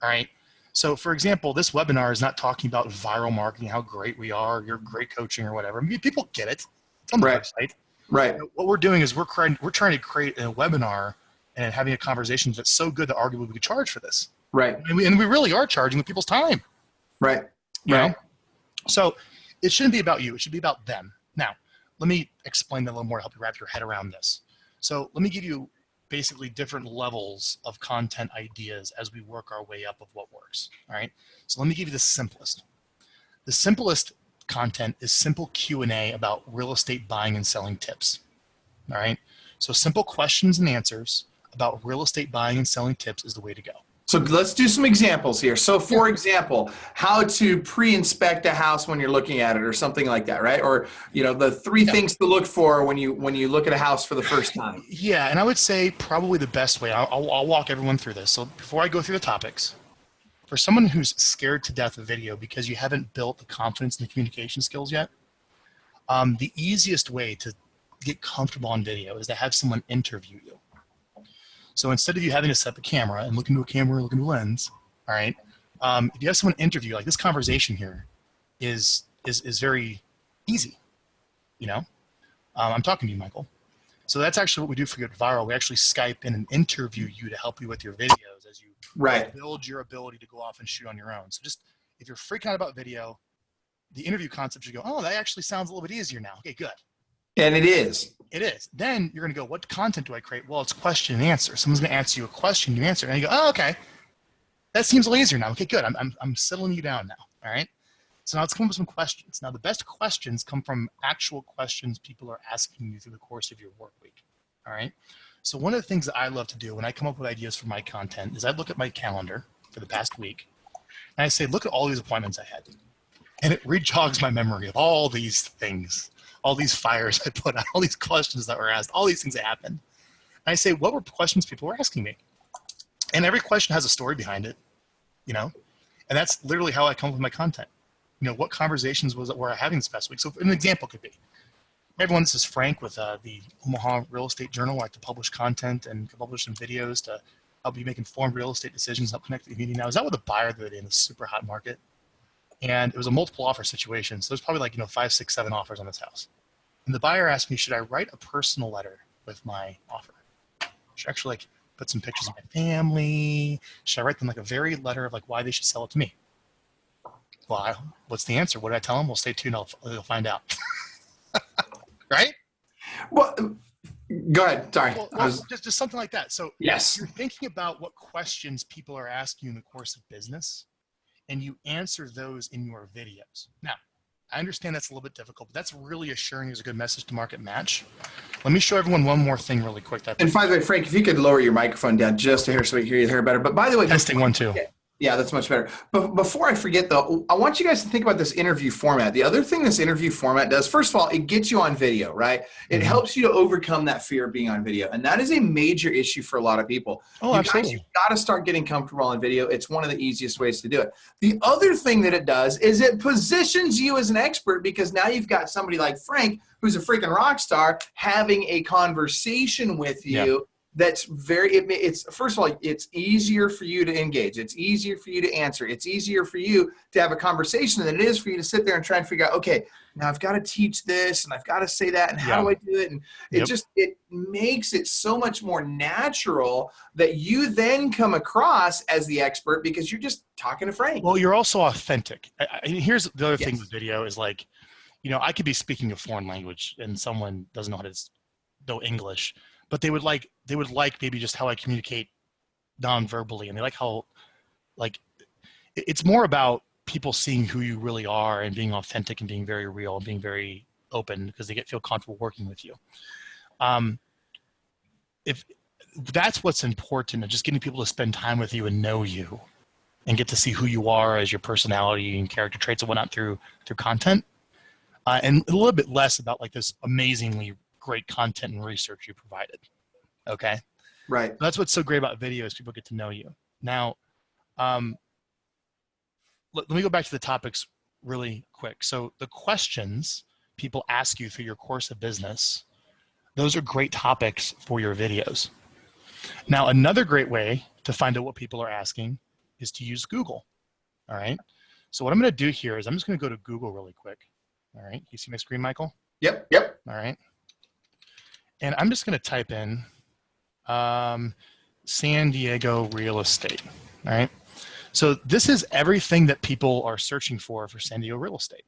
All right. So for example, this webinar is not talking about viral marketing, how great we are, your great coaching or whatever. I mean, people get it. It's on the website. Right. What we're doing is we're trying to create a webinar and having a conversation that's so good that arguably we could charge for this. Right. And we really are charging with people's time. Right. You know? So it shouldn't be about you. It should be about them. Now, let me explain that a little more to help you wrap your head around this. So let me give you basically different levels of content ideas as we work our way up of what works. All right. So let me give you the simplest. The simplest content is simple Q&A about real estate buying and selling tips. All right. So simple questions and answers about real estate buying and selling tips is the way to go. So let's do some examples here. So for example, how to pre-inspect a house when you're looking at it or something like that, right? Or, you know, the three things to look for when you look at a house for the first time. Yeah, and I would say probably the best way, I'll walk everyone through this. So before I go through the topics, for someone who's scared to death of video because you haven't built the confidence and the communication skills yet, the easiest way to get comfortable on video is to have someone interview you. So instead of you having to set the camera and look into a camera, look into a lens, all right, if you have someone interview, like this conversation here is very easy, you know? I'm talking to you, Michael. So that's actually what we do for Get Viral. We actually Skype in and interview you to help you with your videos as you build your ability to go off and shoot on your own. So just, if you're freaking out about video, the interview concept should go, oh, that actually sounds a little bit easier now. Okay, good. And it is. It is. Then you're going to go, what content do I create? Well, it's question and answer. Someone's going to ask you a question, you answer, and you go, oh, okay. That seems a little easier now. Okay, good. I'm settling you down now. All right. So now let's come up with some questions. Now the best questions come from actual questions people are asking you through the course of your work week. All right. So one of the things that I love to do when I come up with ideas for my content is I look at my calendar for the past week and I say, look at all these appointments I had. And it re-jogs my memory of all these things, all these fires I put out, all these questions that were asked, all these things that happened. And I say, what were questions people were asking me? And every question has a story behind it, you know? And that's literally how I come up with my content. You know, what conversations were I having this past week? So an example could be, hey everyone, this is Frank with the Omaha Real Estate Journal. I like to publish content and publish some videos to help you make informed real estate decisions, help connect the community. Now, I was out with a buyer the other day in this super hot market, and it was a multiple offer situation. So there's probably like, 5, 6, 7 offers on this house. And the buyer asked me, should I write a personal letter with my offer? Should I actually put some pictures of my family? Should I write them a very letter of why they should sell it to me? Well, what's the answer? What did I tell them? Well, stay tuned. They'll find out. Right? Well, go ahead. Sorry. Well, just something like that. So yes, you're thinking about what questions people are asking you in the course of business, and you answer those in your videos. Now, I understand that's a little bit difficult, but that's really assuring is a good message to market match. Let me show everyone one more thing really quick. And by the way, Frank, if you could lower your microphone down just to hear so we hear you better. But by the way, testing 1, 2. Yeah, that's much better. But before I forget, though, I want you guys to think about this interview format. The other thing this interview format does, first of all, it gets you on video, right? It helps you to overcome that fear of being on video. And that is a major issue for a lot of people. Oh, absolutely. You've got to start getting comfortable on video. It's one of the easiest ways to do it. The other thing that it does is it positions you as an expert, because now you've got somebody like Frank, who's a freaking rock star, having a conversation with you. Yeah. That's it's first of all, it's easier for you to engage. It's easier for you to answer. It's easier for you to have a conversation than it is for you to sit there and try and figure out, okay, now I've got to teach this and I've got to say that and how do I do it? And it makes it so much more natural that you then come across as the expert because you're just talking to Frank. Well, you're also authentic. Here's the other thing with video is you know, I could be speaking a foreign language and someone doesn't know how to know English, but they would like maybe just how I communicate non-verbally, and they like how, like, it's more about people seeing who you really are and being authentic and being very real and being very open because they feel comfortable working with you. If that's what's important, and just getting people to spend time with you and know you and get to see who you are as your personality and character traits and whatnot through content, and a little bit less about like this amazingly great content and research you provided. Okay. Right. That's what's so great about video is people get to know you. Now, let me go back to the topics really quick. So the questions people ask you through your course of business, those are great topics for your videos. Now, another great way to find out what people are asking is to use Google. All right. So what I'm going to do here is I'm just going to go to Google really quick. All right. You see my screen, Michael? Yep. All right. And I'm just going to type in San Diego real estate. All right. So this is everything that people are searching for San Diego real estate.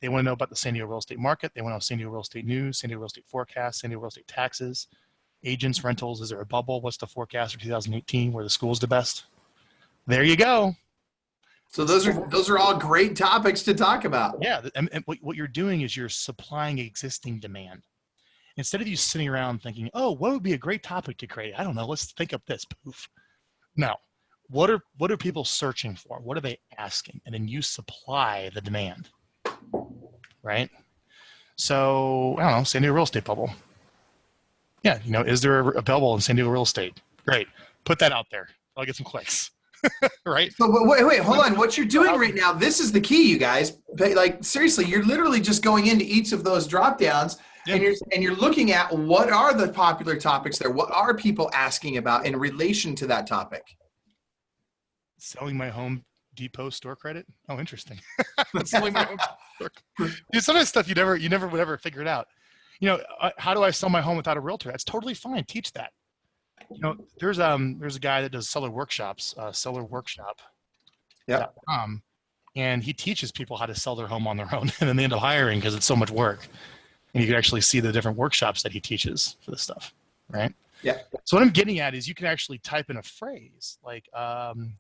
They want to know about the San Diego real estate market. They want to know San Diego real estate news, San Diego real estate forecast, San Diego real estate taxes, agents, rentals. Is there a bubble? What's the forecast for 2018? Where the school's the best? There you go. So those are all great topics to talk about. Yeah. And what you're doing is you're supplying existing demand. Instead of you sitting around thinking, oh, what would be a great topic to create? I don't know. Let's think up this. Poof. No. What are people searching for? What are they asking? And then you supply the demand, right? So, I don't know, San Diego real estate bubble. Yeah, you know, is there a bubble in San Diego real estate? Great. Put that out there. I'll get some clicks, right? So wait, hold on. What you're doing right now, this is the key, you guys. Like, seriously, you're literally just going into each of those drop downs. Yeah. And you're looking at what are the popular topics there? What are people asking about in relation to that topic? Selling my Home Depot store credit. Oh, interesting. Selling my home store. Dude, some of this stuff you never would ever figure it out. You know, how do I sell my home without a realtor? That's totally fine. Teach that. You know, there's a guy that does seller workshops, sellerworkshop.com, yeah, and he teaches people how to sell their home on their own, and then they end up hiring because it's so much work. And you can actually see the different workshops that he teaches for this stuff, right? Yeah. So what I'm getting at is you can actually type in a phrase like hiring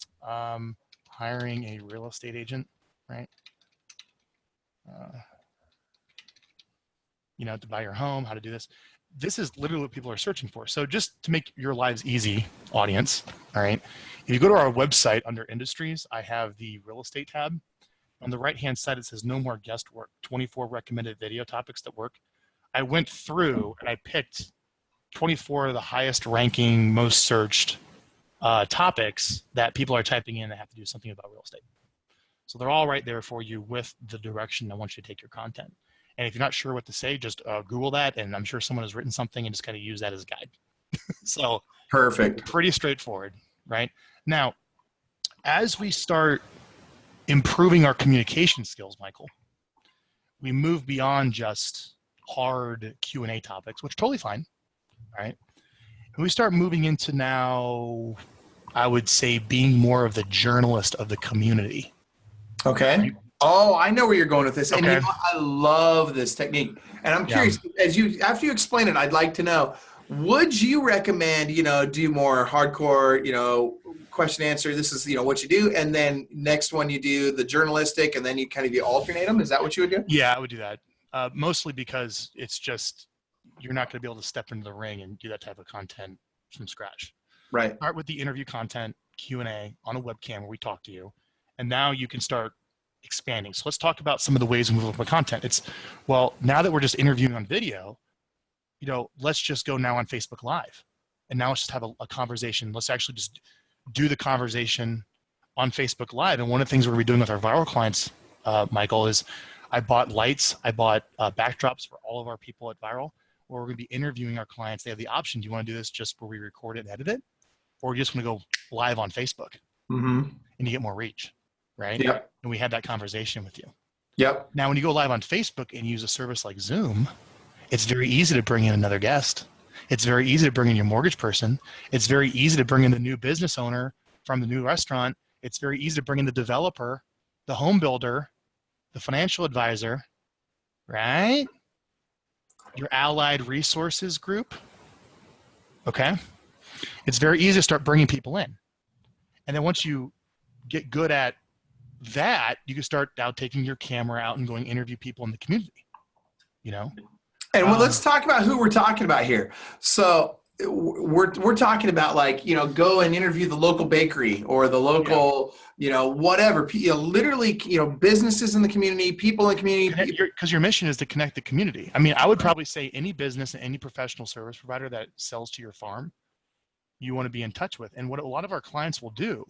a real estate agent, right? You know, to buy your home, how to do this. This is literally what people are searching for. So just to make your lives easy, audience, all right? If you go to our website under industries, I have the real estate tab. On the right-hand side, it says no more guest work, 24 recommended video topics that work. I went through and I picked 24 of the highest ranking, most searched topics that people are typing in that have to do something about real estate. So they're all right there for you with the direction I want you to take your content. And if you're not sure what to say, just Google that, and I'm sure someone has written something and just kind of use that as a guide. So perfect. Pretty straightforward, right? Now, as we start improving our communication skills, Michael, we move beyond just hard Q&A topics, which are totally fine, right? And we start moving into now, I would say, being more of the journalist of the community. Okay. Oh, I know where you're going with this. And okay. you know, I love this technique. And I'm curious, after you explain it, I'd like to know, would you recommend, you know, do more hardcore, you know, question answer, this is, you know, what you do, and then next one you do the journalistic, and then you kind of alternate them? Is that what you would do? Yeah, I would do that. Mostly because it's just, you're not going to be able to step into the ring and do that type of content from scratch. Right. Start with the interview content, Q&A on a webcam where we talk to you. And now you can start expanding. So let's talk about some of the ways we move up with content. It's, well, now that we're just interviewing on video, you know, let's just go now on Facebook Live. And now let's just have a conversation. Let's actually just do the conversation on Facebook Live. And one of the things we're going to be doing with our viral clients, Michael, is I bought lights. I bought backdrops for all of our people at Viral, where we're going to be interviewing our clients. They have the option. Do you want to do this just where we record it and edit it? Or you just want to go live on Facebook and you get more reach, right? Yep. And we had that conversation with you. Yep. Now, when you go live on Facebook and use a service like Zoom, it's very easy to bring in another guest. It's very easy to bring in your mortgage person. It's very easy to bring in the new business owner from the new restaurant. It's very easy to bring in the developer, the home builder, the financial advisor, right? Your allied resources group, okay? It's very easy to start bringing people in. And then once you get good at that, you can start now taking your camera out and going interview people in the community, you know? And let's talk about who we're talking about here. So we're talking about, like, you know, go and interview the local bakery or the local, you know, whatever, literally, you know, businesses in the community, people in the community. Because your mission is to connect the community. I mean, I would probably say any business and any professional service provider that sells to your farm, you want to be in touch with. And what a lot of our clients will do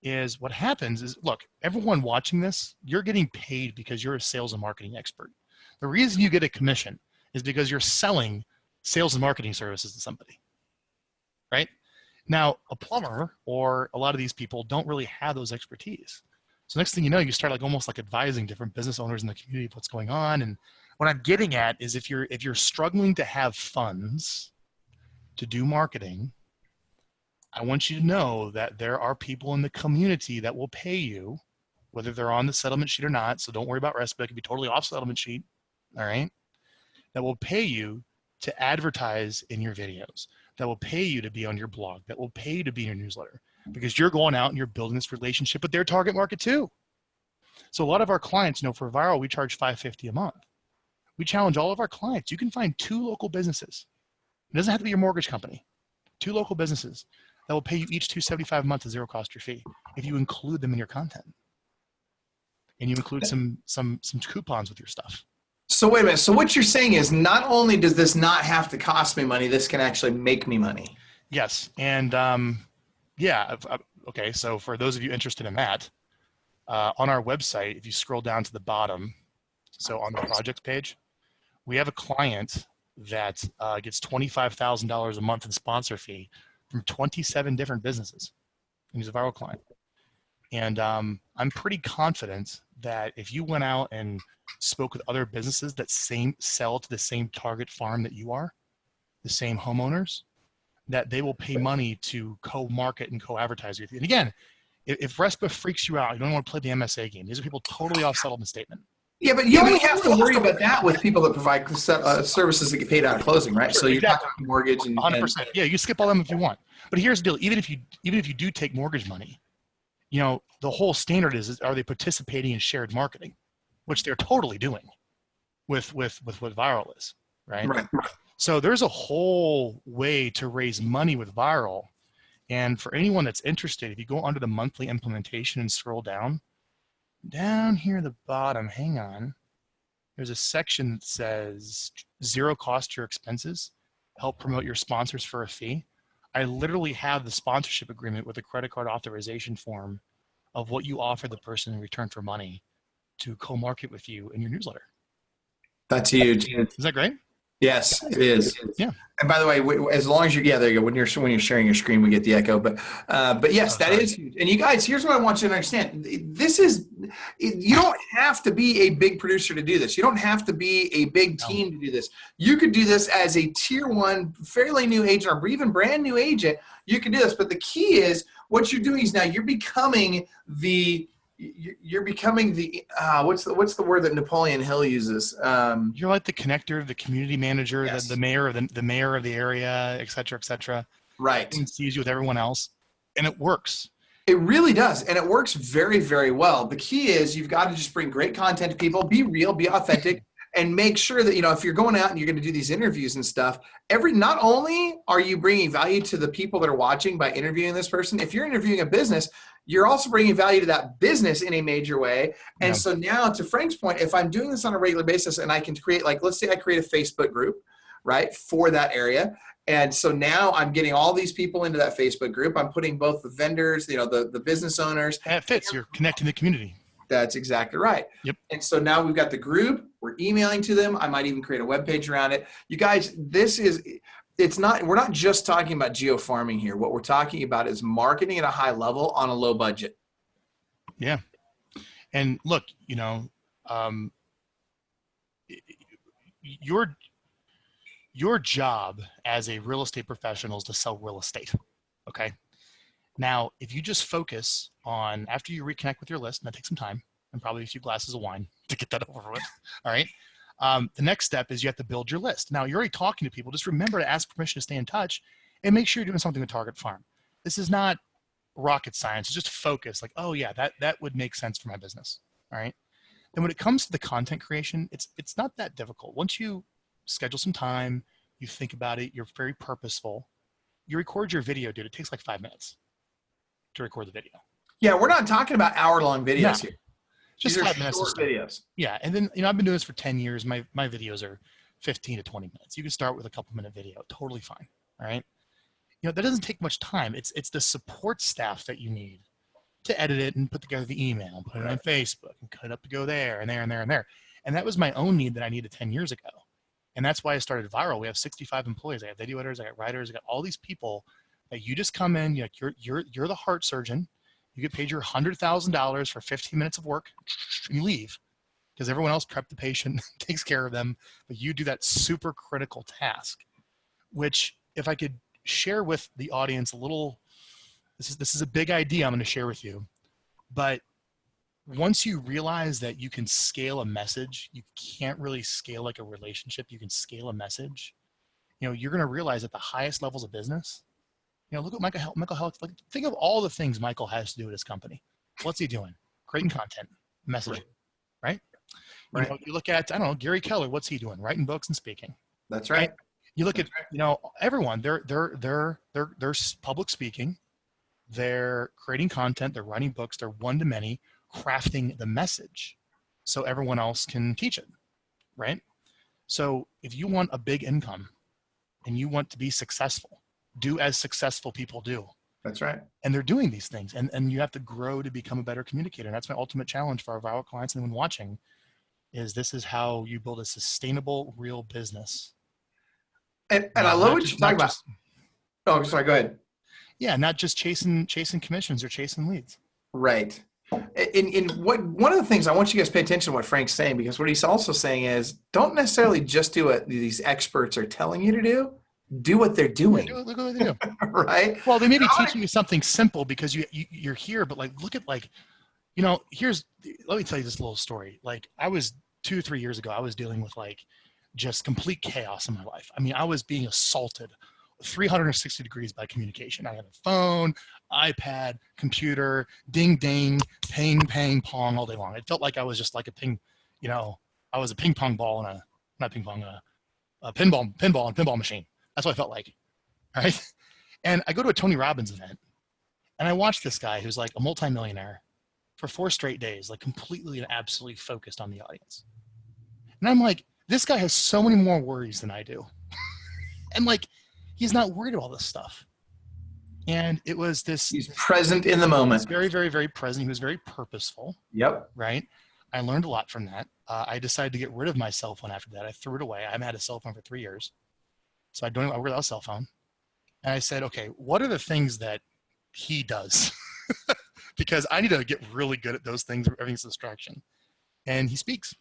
is, what happens is, look, everyone watching this, you're getting paid because you're a sales and marketing expert. The reason you get a commission is because you're selling sales and marketing services to somebody, right? Now, a plumber or a lot of these people don't really have those expertise. So next thing you know, you start like almost like advising different business owners in the community of what's going on. And what I'm getting at is, if you're struggling to have funds to do marketing, I want you to know that there are people in the community that will pay you, whether they're on the settlement sheet or not. So don't worry about RESPEC. It could be totally off settlement sheet, all right? That will pay you to advertise in your videos, that will pay you to be on your blog, that will pay you to be in your newsletter, because you're going out and you're building this relationship with their target market too. So a lot of our clients, you know, for Viral, we charge $550 a month. We challenge all of our clients. You can find 2 local businesses. It doesn't have to be your mortgage company. 2 local businesses that will pay you each $275 a month as zero cost your fee if you include them in your content, and you include some coupons with your stuff. So wait a minute. So what you're saying is, not only does this not have to cost me money, this can actually make me money. Yes. And okay. So for those of you interested in that, on our website, if you scroll down to the bottom, so on the projects page, we have a client that gets $25,000 a month in sponsor fee from 27 different businesses. And he's a Viral client. And I'm pretty confident that if you went out and spoke with other businesses that sell to the same target farm that you are, the same homeowners, that they will pay money to co-market and co-advertise with you. And again, if RESPA freaks you out, you don't want to play the MSA game. These are people totally off settlement statement. Yeah, but you only have to worry about that with people that provide services that get paid out of closing, right? So you're talking mortgage and 100%. Yeah, you can skip all them if you want. But here's the deal: even if you do take mortgage money, you know, the whole standard is are they participating in shared marketing, which they're totally doing with what Viral is, right? Right. So there's a whole way to raise money with Viral. And for anyone that's interested, if you go under the monthly implementation and scroll down here at the bottom, hang on, there's a section that says zero cost your expenses, help promote your sponsors for a fee. I literally have the sponsorship agreement with the credit card authorization form of what you offer the person in return for money to co-market with you in your newsletter. That's huge. Is that great? Yes, it is. Yeah. And by the way, as long as there you go. When you're sharing your screen, we get the echo. But yes, that is huge. And you guys, here's what I want you to understand. You don't have to be a big producer to do this. You don't have to be a big team to do this. You could do this as a tier 1, fairly new agent, or even brand new agent. You can do this. But the key is, what you're doing is now you're becoming the what's the word that Napoleon Hill uses? You're like the connector, the community manager, yes. the mayor of the mayor of the area, et cetera, et cetera. Right. And sees you with everyone else, and it works. It really does, and it works very, very well. The key is you've got to just bring great content to people, be real, be authentic, and make sure that, you know, if you're going out and you're going to do these interviews and stuff, not only are you bringing value to the people that are watching by interviewing this person, if you're interviewing a business, you're also bringing value to that business in a major way. And so now, to Frank's point, if I'm doing this on a regular basis and I can create, like, let's say I create a Facebook group, right, for that area. And so now I'm getting all these people into that Facebook group. I'm putting both the vendors, you know, the business owners. And it fits. You're connecting the community. That's exactly right. Yep. And so now we've got the group. We're emailing to them. I might even create a web page around it. You guys, we're not just talking about geofarming here. What we're talking about is marketing at a high level on a low budget. Yeah. And look, you know, your job as a real estate professional is to sell real estate. Okay. Now, if you just focus on, after you reconnect with your list, and that takes some time and probably a few glasses of wine to get that over with. All right. The next step is you have to build your list. Now, you're already talking to people. Just remember to ask permission to stay in touch and make sure you're doing something with Target Farm. This is not rocket science. It's just focus. Like, oh yeah, that would make sense for my business. All right. And when it comes to the content creation, it's not that difficult. Once you schedule some time, you think about it, you're very purposeful, you record your video, dude. It takes like 5 minutes to record the video. Yeah, we're not talking about hour-long videos here. Just These 5 are minutes. short videos. Yeah, and then I've been doing this for 10 years. My videos are 15 to 20 minutes. You can start with a couple-minute video, totally fine. All right. That doesn't take much time. It's the support staff that you need to edit it and put together the email, put it on Facebook, and cut it up to go there and there and there and there. And that was my own need that I needed 10 years ago. And that's why I started Viral. We have 65 employees. I have video editors, I got writers, I got all these people that you just come in, you're the heart surgeon. You get paid your $100,000 for 15 minutes of work, and you leave because everyone else prepped the patient, takes care of them, but you do that super critical task, which if I could share with the audience a little, this is a big idea I'm going to share with you, but once you realize that you can scale a message, you can't really scale like a relationship. You can scale a message. You're going to realize at the highest levels of business, look at Michael Hellickson. Like, think of all the things Michael has to do at his company. What's he doing? Creating content, messaging, right? You look at, I don't know, Gary Keller. What's he doing? Writing books and speaking. That's right. You look at, everyone. They're public speaking. They're creating content. They're writing books. They're one-to-many, crafting the message so everyone else can teach it, right? So if you want a big income and you want to be successful, do as successful people do. That's right. And they're doing these things, and you have to grow to become a better communicator. And that's my ultimate challenge for our Viral clients and anyone watching is this is how you build a sustainable, real business. And I love what you're talking about. Oh, sorry, go ahead. Yeah, not just chasing commissions or chasing leads. Right. And one of the things I want you guys to pay attention to what Frank's saying, because what he's also saying is don't necessarily just do what these experts are telling you to do. Do what they're doing. Look what they do. Right. Well, they may be teaching you something simple because you're here, but look at let me tell you this little story. I was 2-3 years ago, I was dealing with just complete chaos in my life. I mean, I was being assaulted 360 degrees by communication. I had a phone, iPad, computer, ding, ding, ping, pang, pong all day long. It felt like I was just like a I was a ping pong ball in a pinball machine. That's what I felt like, right? And I go to a Tony Robbins event, and I watch this guy who's like a multimillionaire for 4 straight days, completely and absolutely focused on the audience. And I'm like, this guy has so many more worries than I do. And he's not worried about all this stuff. And it was this. He's present in the moment. He's very, very, very present. He was very purposeful. Yep. Right. I learned a lot from that. I decided to get rid of my cell phone after that. I threw it away. I haven't had a cell phone for 3 years. So I work without a cell phone. And I said, okay, what are the things that he does? Because I need to get really good at those things. Everything's a distraction. And he speaks.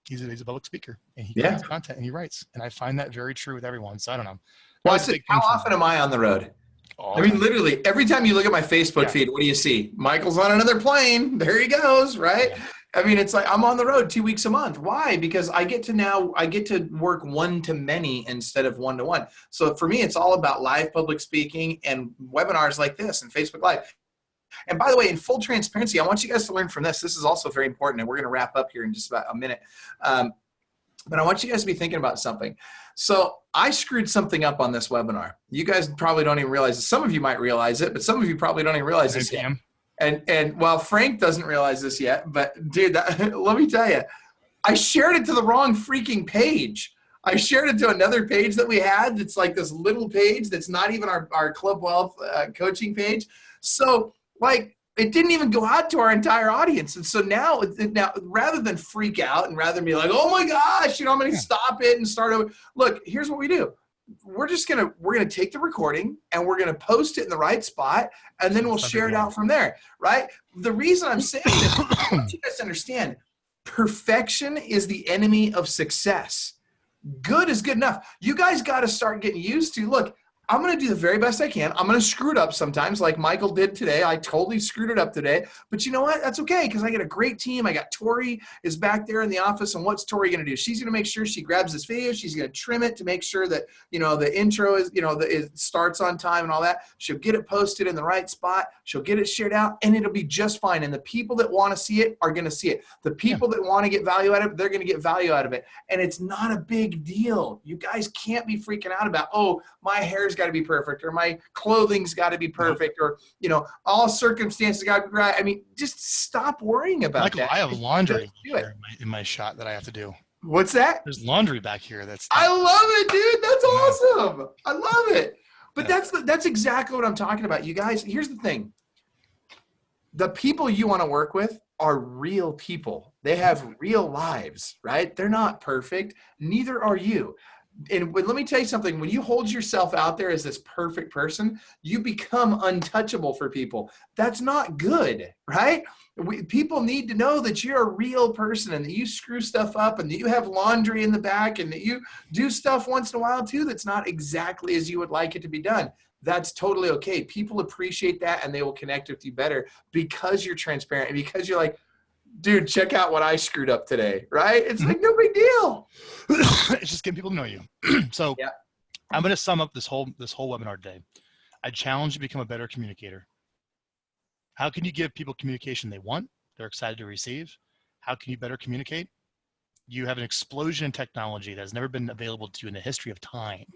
He's a public speaker, and he creates content and he writes. And I find that very true with everyone. So I don't know. Well, how often am I on the road? I mean, literally, every time you look at my Facebook feed, what do you see? Michael's on another plane. There he goes, right? Yeah. I mean, it's like I'm on the road 2 weeks a month. Why? Because I get to work one-to-many instead of one-to-one. So for me, it's all about live public speaking and webinars like this and Facebook Live. And by the way, in full transparency, I want you guys to learn from this. This is also very important, and we're going to wrap up here in just about a minute. But I want you guys to be thinking about something. So I screwed something up on this webinar. You guys probably don't even realize it. Some of you might realize it, but some of you probably don't even realize this yet. And while Frank doesn't realize this yet, but dude, let me tell you, I shared it to the wrong freaking page. I shared it to another page that we had. That's like this little page that's not even our Club Wealth coaching page. So it didn't even go out to our entire audience. And so now rather than freak out and rather than be like, oh my gosh, I'm going to stop it and start over. Look, here's what we do. We're going to take the recording and we're going to post it in the right spot. And then we'll share it out from there. Right. The reason I'm saying this, I want you guys to understand, perfection is the enemy of success. Good is good enough. You guys got to start getting used to, look, I'm going to do the very best I can. I'm going to screw it up sometimes like Michael did today. I totally screwed it up today. But you know what? That's okay because I got a great team. I got Tori is back there in the office. And what's Tori going to do? She's going to make sure she grabs this video. She's going to trim it to make sure that, the intro is, it starts on time and all that. She'll get it posted in the right spot. She'll get it shared out and it'll be just fine. And the people that want to see it are going to see it. The people that want to get value out of it, they're going to get value out of it. And it's not a big deal. You guys can't be freaking out about, oh, my hair's got to be perfect or my clothing's got to be perfect or all circumstances got to be right. I mean, just stop worrying about Michael, that. I have laundry here in my shot that I have to do. What's that? There's laundry back here. I love it, dude. That's awesome. I love it. But that's exactly what I'm talking about. You guys, here's the thing. The people you want to work with are real people. They have real lives, right? They're not perfect. Neither are you. And let me tell you something, when you hold yourself out there as this perfect person, you become untouchable for people. That's not good, right? People need to know that you're a real person and that you screw stuff up and that you have laundry in the back and that you do stuff once in a while too that's not exactly as you would like it to be done. That's totally okay. People appreciate that and they will connect with you better because you're transparent and because you're like, dude, check out what I screwed up today, right? It's like no big deal. It's just getting people to know you. So I'm going to sum up this whole webinar today. I challenge you to become a better communicator. How can you give people communication they want, they're excited to receive? How can you better communicate? You have an explosion in technology that has never been available to you in the history of time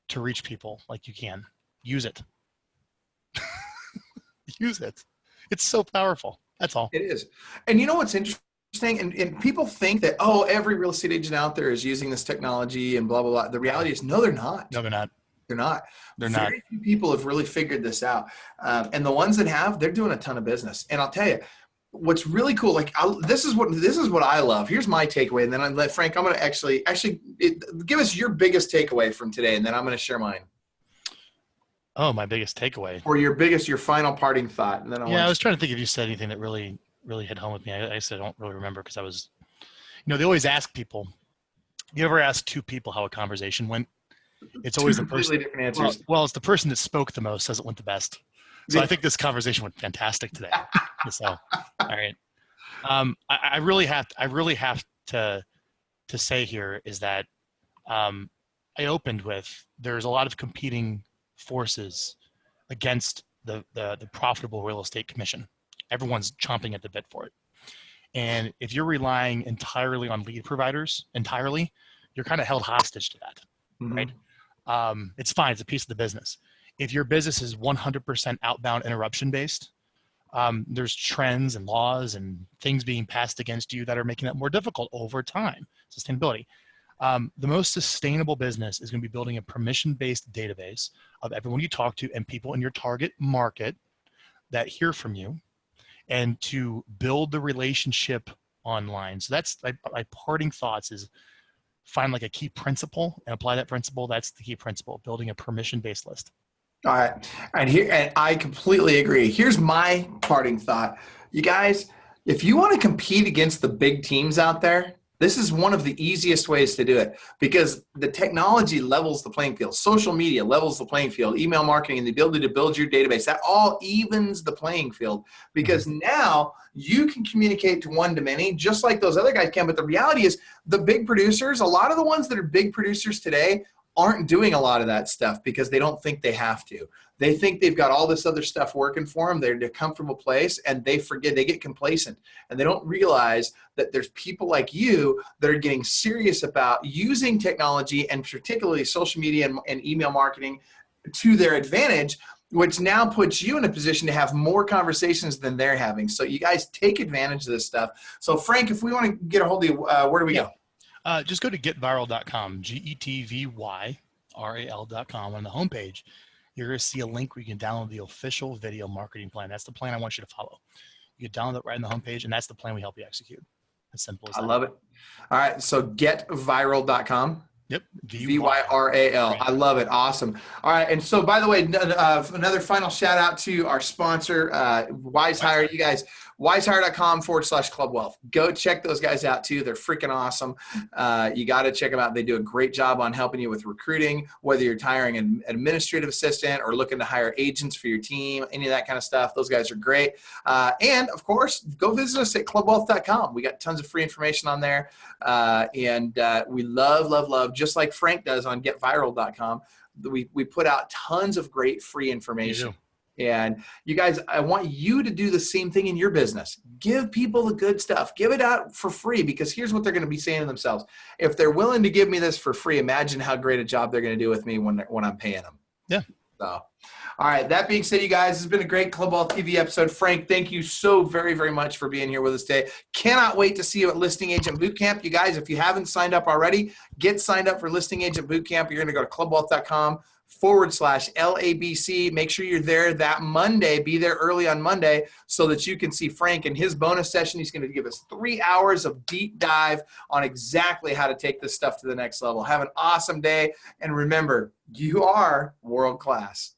to reach people like you can. Use it. Use it. It's so powerful. That's all. It is. And you know what's interesting? And people think that, oh, every real estate agent out there is using this technology and blah, blah, blah. The reality is, no, they're not. No, they're not. They're not. They're not. Very few people have really figured this out. And the ones that have, they're doing a ton of business. And I'll tell you, what's really cool, this is what I love. Here's my takeaway. And then I let Frank, I'm going to actually give us your biggest takeaway from today. And then I'm going to share mine. Oh, my biggest takeaway. Or your final parting thought. And then I was trying to think if you said anything that really hit home with me. I said I don't really remember because I was, they always ask people. You ever ask two people how a conversation went? It's always the person. Different answers. Well, it's the person that spoke the most says it went the best. So I think this conversation went fantastic today. So, all right. I really have to say here is that I opened with there's a lot of competing forces against the profitable real estate commission. Everyone's chomping at the bit for it. And if you're relying entirely on lead providers, you're kind of held hostage to that, right? It's fine. It's a piece of the business. If your business is 100% outbound interruption based, there's trends and laws and things being passed against you that are making that more difficult over time. Sustainability. The most sustainable business is going to be building a permission-based database of everyone you talk to and people in your target market that hear from you, and to build the relationship online. So that's my parting thoughts is find like a key principle and apply that principle. That's the key principle, building a permission-based list. All right. And I completely agree. Here's my parting thought. You guys, if you want to compete against the big teams out there, this is one of the easiest ways to do it because the technology levels the playing field. Social media levels the playing field. Email marketing and the ability to build your database, that all evens the playing field because now you can communicate to one to many just like those other guys can. But the reality is the big producers, a lot of the ones that are big producers today aren't doing a lot of that stuff because they don't think they have to. They think they've got all this other stuff working for them. They're in a comfortable place and they get complacent and they don't realize that there's people like you that are getting serious about using technology and particularly social media and email marketing to their advantage, which now puts you in a position to have more conversations than they're having. So you guys take advantage of this stuff. So Frank, if we want to get a hold of you, where do we go? Just go to getvyral.com, GETVYRAL.com. On the homepage, you're going to see a link where you can download the official video marketing plan. That's the plan I want you to follow. You can download it right on the homepage, and that's the plan we help you execute. As simple as that. I love it. All right, so getvyral.com. Yep. VYRAL. I love it. Awesome. All right. And so, by the way, another final shout out to our sponsor, Wise Hire. You guys, wisehire.com/Club Wealth. Go check those guys out too. They're freaking awesome. You got to check them out. They do a great job on helping you with recruiting, whether you're hiring an administrative assistant or looking to hire agents for your team, any of that kind of stuff. Those guys are great. And of course, go visit us at clubwealth.com. We got tons of free information on there. And we love, just like Frank does on getviral.com. We put out tons of great free information. And you guys, I want you to do the same thing in your business. Give people the good stuff. Give it out for free, because here's what they're going to be saying to themselves. If they're willing to give me this for free, imagine how great a job they're going to do with me when I'm paying them. Yeah. So, all right. That being said, you guys, this has been a great Club Wealth TV episode. Frank, thank you so very, very much for being here with us today. Cannot wait to see you at Listing Agent Bootcamp. You guys, if you haven't signed up already, get signed up for Listing Agent Bootcamp. You're going to go to clubwealth.com/LABC. Make sure you're there that Monday. Be there early on Monday so that you can see Frank in his bonus session. He's going to give us 3 hours of deep dive on exactly how to take this stuff to the next level. Have an awesome day. And remember, you are world class.